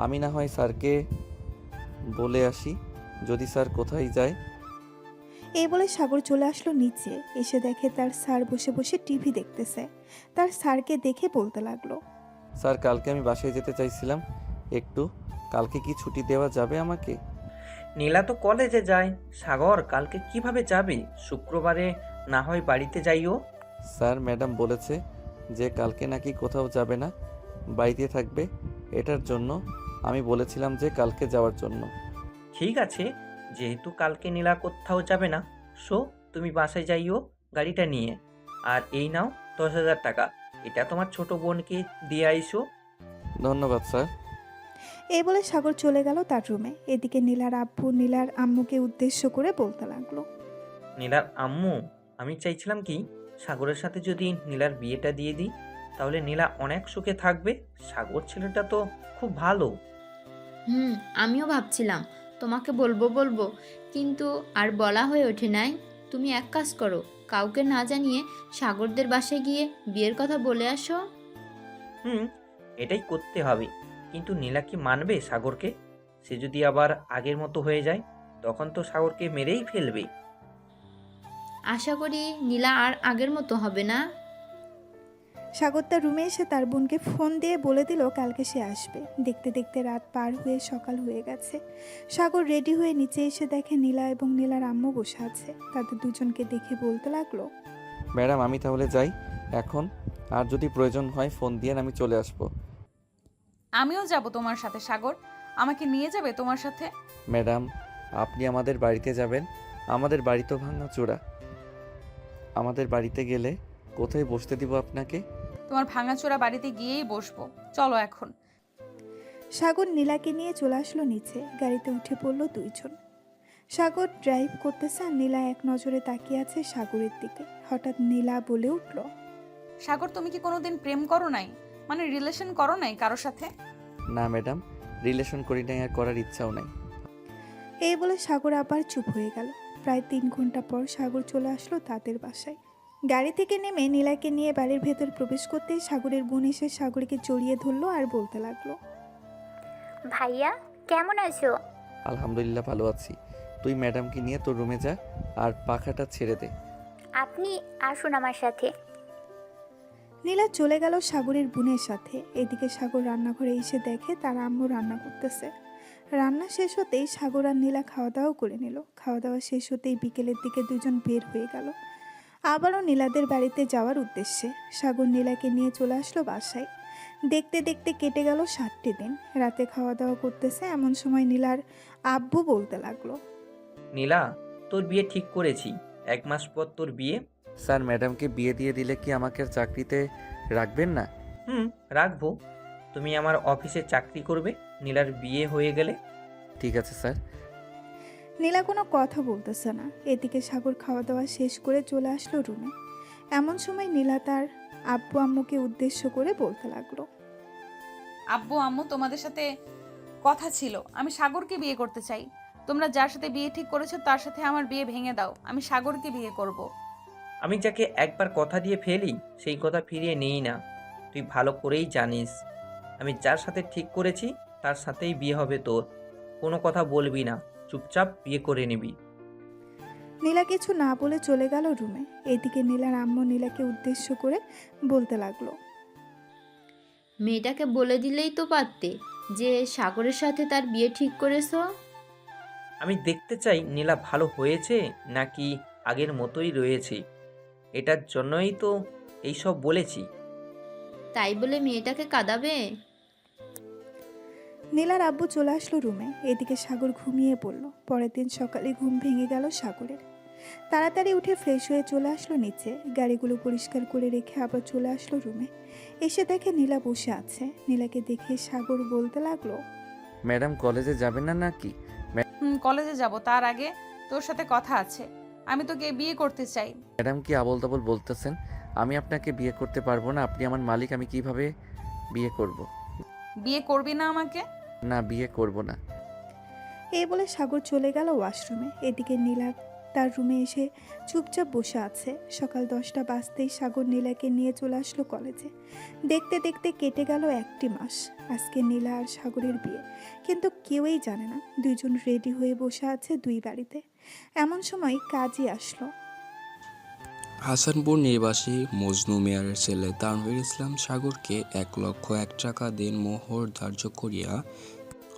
আমি না হয় স্যারকে বলে আসি, যদি স্যার কোথায় যায়। এই বলে সাগর চলে আসলো নিচে। এসে দেখে তার স্যার বসে বসে টিভি দেখতেছে। তার স্যারকে দেখে বলতে লাগলো, স্যার কালকে আমি বাসায় যেতে চাইছিলাম একটু, কালকে কি ছুটি দেওয়া যাবে আমাকে? নীলা তো কলেজে যায়, সাগর কালকে কিভাবে যাবে? শুক্রবারে না হয় বাড়িতে যাইও। স্যার ম্যাডাম বলেছে যে কালকে নাকি কোথাও যাবে না, বাড়িতে থাকবে, এটার জন্য আমি বলেছিলাম যে কালকে যাওয়ার জন্য। ঠিক আছে, যেহেতু কালকে নীলা কোথাও যাবে না, সো তুমি বাসায় যাইও গাড়িটা নিয়ে। আর এই নাও 10,000 টাকা, এটা তোমার ছোট বোনকে দিয়ে আইসো। ধন্যবাদ স্যার। এই বলে সাগর চলে গেল তার রুমে। এদিকে নীলার আব্বু নীলার আম্মুকে উদ্দেশ্য করে বলতে লাগলো, নীলার আম্মু, আমি চাইছিলাম কি সাগরের সাথে যদি নীলার বিয়েটা দিয়ে দিই, তাহলে নীলা অনেক সুখে থাকবে। সাগর ছেলেটা তো খুব ভালো। আমিও ভাবছিলাম তোমাকে বলবো, কিন্তু আর বলা হয়ে ওঠে নাই। তুমি এক কাজ করো, কাউকে না জানিয়ে সাগরদের বাসায় গিয়ে বিয়ের কথা বলে আসো। এটাই করতে হবে, কিন্তু নীলা কি মানবে সাগরকে? সে যদি আবার আগের মতো হয়ে যায়, তখন তো সাগরকে মেরেই ফেলবে। আশা করি নীলা আর আগের মতো হবে না। সাগর তার রুমে এসে তার বোনকে ফোন দিয়ে বলে দিল কালকে সে আসবে। দেখতে দেখতে রাত পার হয়ে সকাল হয়ে গেছে। সাগর রেডি হয়ে নিচে এসে দেখে নীলা এবং নীলার আম্মু বসে আছে। তাদের দুজনকে দেখে বলতে লাগলো, ম্যাডাম আমি তাহলে যাই এখন, আর যদি প্রয়োজন হয় ফোন দিয়ে আমি চলে আসবো। আমিও যাব তোমার সাথে সাগর, আমাকে নিয়ে যাবে তোমার সাথে? ম্যাডাম আপনি আমাদের বাড়িতে যাবেন? আমাদের বাড়ি তো ভাঙাচোরা, আমাদের বাড়িতে গেলে কোথায় বসতে দিব আপনাকে? তোমার ভাঙাচোরা বাড়িতে গিয়েই বসবো, চলো এখন। সাগর নীলাকে নিয়ে চলে আসলো নিচে। গাড়িতে উঠে পড়লো দুইজন। সাগর ড্রাইভ করতেছে আর নীলা এক নজরে তাকিয়ে আছে সাগরের দিকে। হঠাৎ নীলা বলে উঠল, সাগর তুমি কি কোনোদিন প্রেম করো নাই, মানে রিলেশন করো নাই কারোর সাথে? না ম্যাডাম, রিলেশন করি নাই আর করার ইচ্ছাও নাই। এই বলে সাগর আবার চুপ হয়ে গেল। প্রায় 3 ঘন্টা পর সাগর চলে আসলো তাদের বাসায়। গাড়ি থেকে নেমে নীলাকে নিয়ে বাড়ির ভেতর প্রবেশ করতেই সাগরের বোন এসে সাগরকে জড়িয়ে ধরলো আর বলতে লাগলো, ভাইয়া কেমন আছো? আলহামদুলিল্লাহ ভালো আছি। তুই ম্যাডামকে নিয়ে তোর রুমে যা আর পাখাটা ছেড়ে দে। আপনি আসুন আমার সাথে। নীলা চলে গেল সাগরের বোনের সাথে। এদিকে সাগর রান্নাঘরে এসে দেখে তার আম্মু রান্না করতেছে। রান্না শেষ হতেই সাগর আর নীলা খাওয়া দাওয়া করে নিল। খাওয়া দাওয়া শেষ হতেই বিকেলের দিকে দুজন বের হয়ে গেল আবারও নীলাদের বাড়িতে যাওয়ার উদ্দেশ্যে। সাগর নীলাকে নিয়ে চলে আসলো বাসায়। দেখতে দেখতে কেটে গেল 7টি দিন। রাতে খাওয়া দাওয়া করতেছে এমন সময় নীলার আব্বু বলতে লাগলো, নীলা, তোর বিয়ে ঠিক করেছি, 1 মাস পর তোর বিয়ে। স্যার ম্যাডামকে বিয়ে দিয়ে দিলে কি আমাকে আর চাকরিতে রাখবেন না? রাখবো। তুমি আমার অফিসে চাকরি করবে নীলার বিয়ে হয়ে গেলে। ঠিক আছে স্যার। নীলা কোনো কথা বলতেছে না। এদিকে সাগর খাওয়া দাওয়া শেষ করে চলে আসলো রুমে। এমন সময় নীলা তার আব্বু আম্মুকে উদ্দেশ্য করে বলতে লাগলো, আব্বু আম্মু তোমাদের সাথে কথা ছিল, আমি সাগরকে বিয়ে করতে চাই। তোমরা যার সাথে বিয়ে ঠিক করেছো তার সাথে আমার বিয়ে ভেঙে দাও, আমি সাগরকে বিয়ে করব। আমি যাকে একবার কথা দিয়ে ফেলি সেই কথা ফিরিয়ে নেই না। তুই ভালো করেই জানিস আমি যার সাথে ঠিক করেছি তার সাথেই বিয়ে হবে তোর। কোনো কথা বলবি না, চুপচাপ বিয়ে করে নিবি। নীলা কিছু না বলে চলে গেল রুমে। এদিকে নীলার আম্মু নীলাকে উদ্দেশ্য করে বলতে লাগলো, মেয়েটাকে বলে দিলেই তো পারতে যে সাগরের সাথে তার বিয়ে ঠিক করেছো। আমি দেখতে চাই নীলা ভালো হয়েছে নাকি আগের মতোই রয়েছে, এটার জন্যই তো এইসব বলেছি। তাই বলে মেয়েটাকে কাঁদাবে? নীলার আব্বু চলে আসলো রুমে। এদিকে সাগর ঘুমিয়ে পড়ল। পরের দিন সকালে ঘুম ভেঙে গেল সাগরের। তাড়াতাড়ি উঠে ফ্রেশ হয়ে চলে আসলো নিচে। গাড়িগুলো পরিষ্কার করে রেখে আবার চলে আসলো রুমে। এসে দেখে নীলা বসে আছে। নীলাকে দেখে সাগর বলতে লাগলো, ম্যাডাম কলেজে যাবেন না নাকি? কলেজে যাব, তার আগে তোর সাথে কথা আছে। আমি তোকে বিয়ে করতে চাই। ম্যাডাম কি আবল তাবল বলতেছেন? আমি আপনাকে বিয়ে করতে পারবো না, আপনি আমার মালিক, আমি কিভাবে বিয়ে করব? বিয়ে করবি না আমাকে? না, বিয়ে করব না। এই বলে সাগর চলে গেল ওয়াশরুমে। এদিকে নীলা তার রুমে এসে চুপচাপ বসে আছে। সকাল 10টা বাজতেই সাগর নীলাকে নিয়ে চলে আসলো কলেজে। দেখতে দেখতে কেটে গেল 1টি মাস। আজকে নীলা আর সাগরের বিয়ে, কিন্তু কেউই জানে না দুইজন রেডি হয়ে বসে আছে 2 বাড়িতে। এমন সময় কাজী আসলো। হাসানপুর নিবাসী মজনু মিয়ারের ছেলে তানভীর ইসলাম সাগরকে 1,01,000 টাকা দেন মোহর ধার্য করিয়া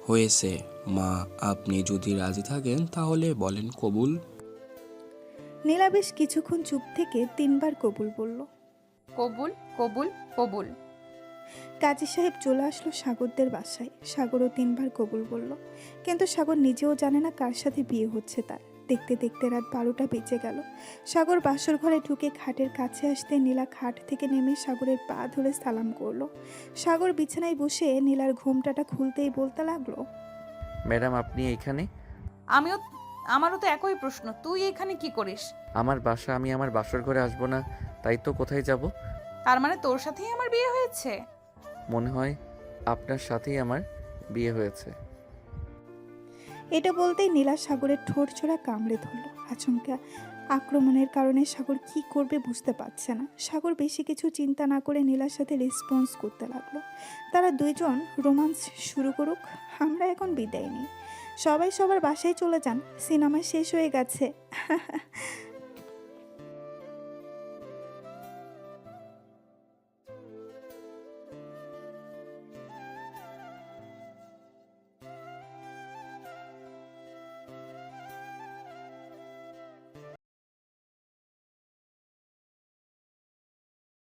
হয়েছে। মা, আপনি যদি রাজি থাকেন তাহলে বলেন কবুল। নীলা বেশ কিছুক্ষণ চুপ থেকে 3 বার কবুল বলল। কবুল কবুল কবুল। কাজী সাহেব চলে আসলো সাগরদের বাসায়। সাগরও 3 বার কবুল বলল, কিন্তু সাগর নিজেও জানে না কার সাথে বিয়ে হচ্ছে তার। দেখতে দেখতে রাত 12টা বেজে গেল। সাগর বাসর ঘরে ঢুকে খাটের কাছে আসতে নীলা খাট থেকে নেমে সাগরের পা ধরে সালাম করলো। সাগর বিছানায় বসে নীলার ঘোমটাটা খুলতেই বলতে লাগলো, ম্যাডাম আপনি এইখানে? আমারও তো একই প্রশ্ন, তুই এখানে কি করিস? আমার বাসা, আমি আমার বাসর ঘরে আসবো না, তাই তো কোথায় যাব? তার মানে তোর সাথেই আমার বিয়ে হয়েছে? মনে হয় আপনার সাথেই আমার বিয়ে হয়েছে। এটা বলতেই নীলা সাগরের ঠোঁট ছোড়া কামড়ে ধরল। আচমকা আক্রমণের কারণে সাগর কি করবে বুঝতে পারছে না। সাগর বেশি কিছু চিন্তা না করে নীলার সাথে রেসপন্স করতে লাগলো। তারা দুইজন রোমান্স শুরু করুক, আমরা এখন বিদায় নিই। সবাই সবার বাসায় চলে যান, সিনেমা শেষ হয়ে গেছে।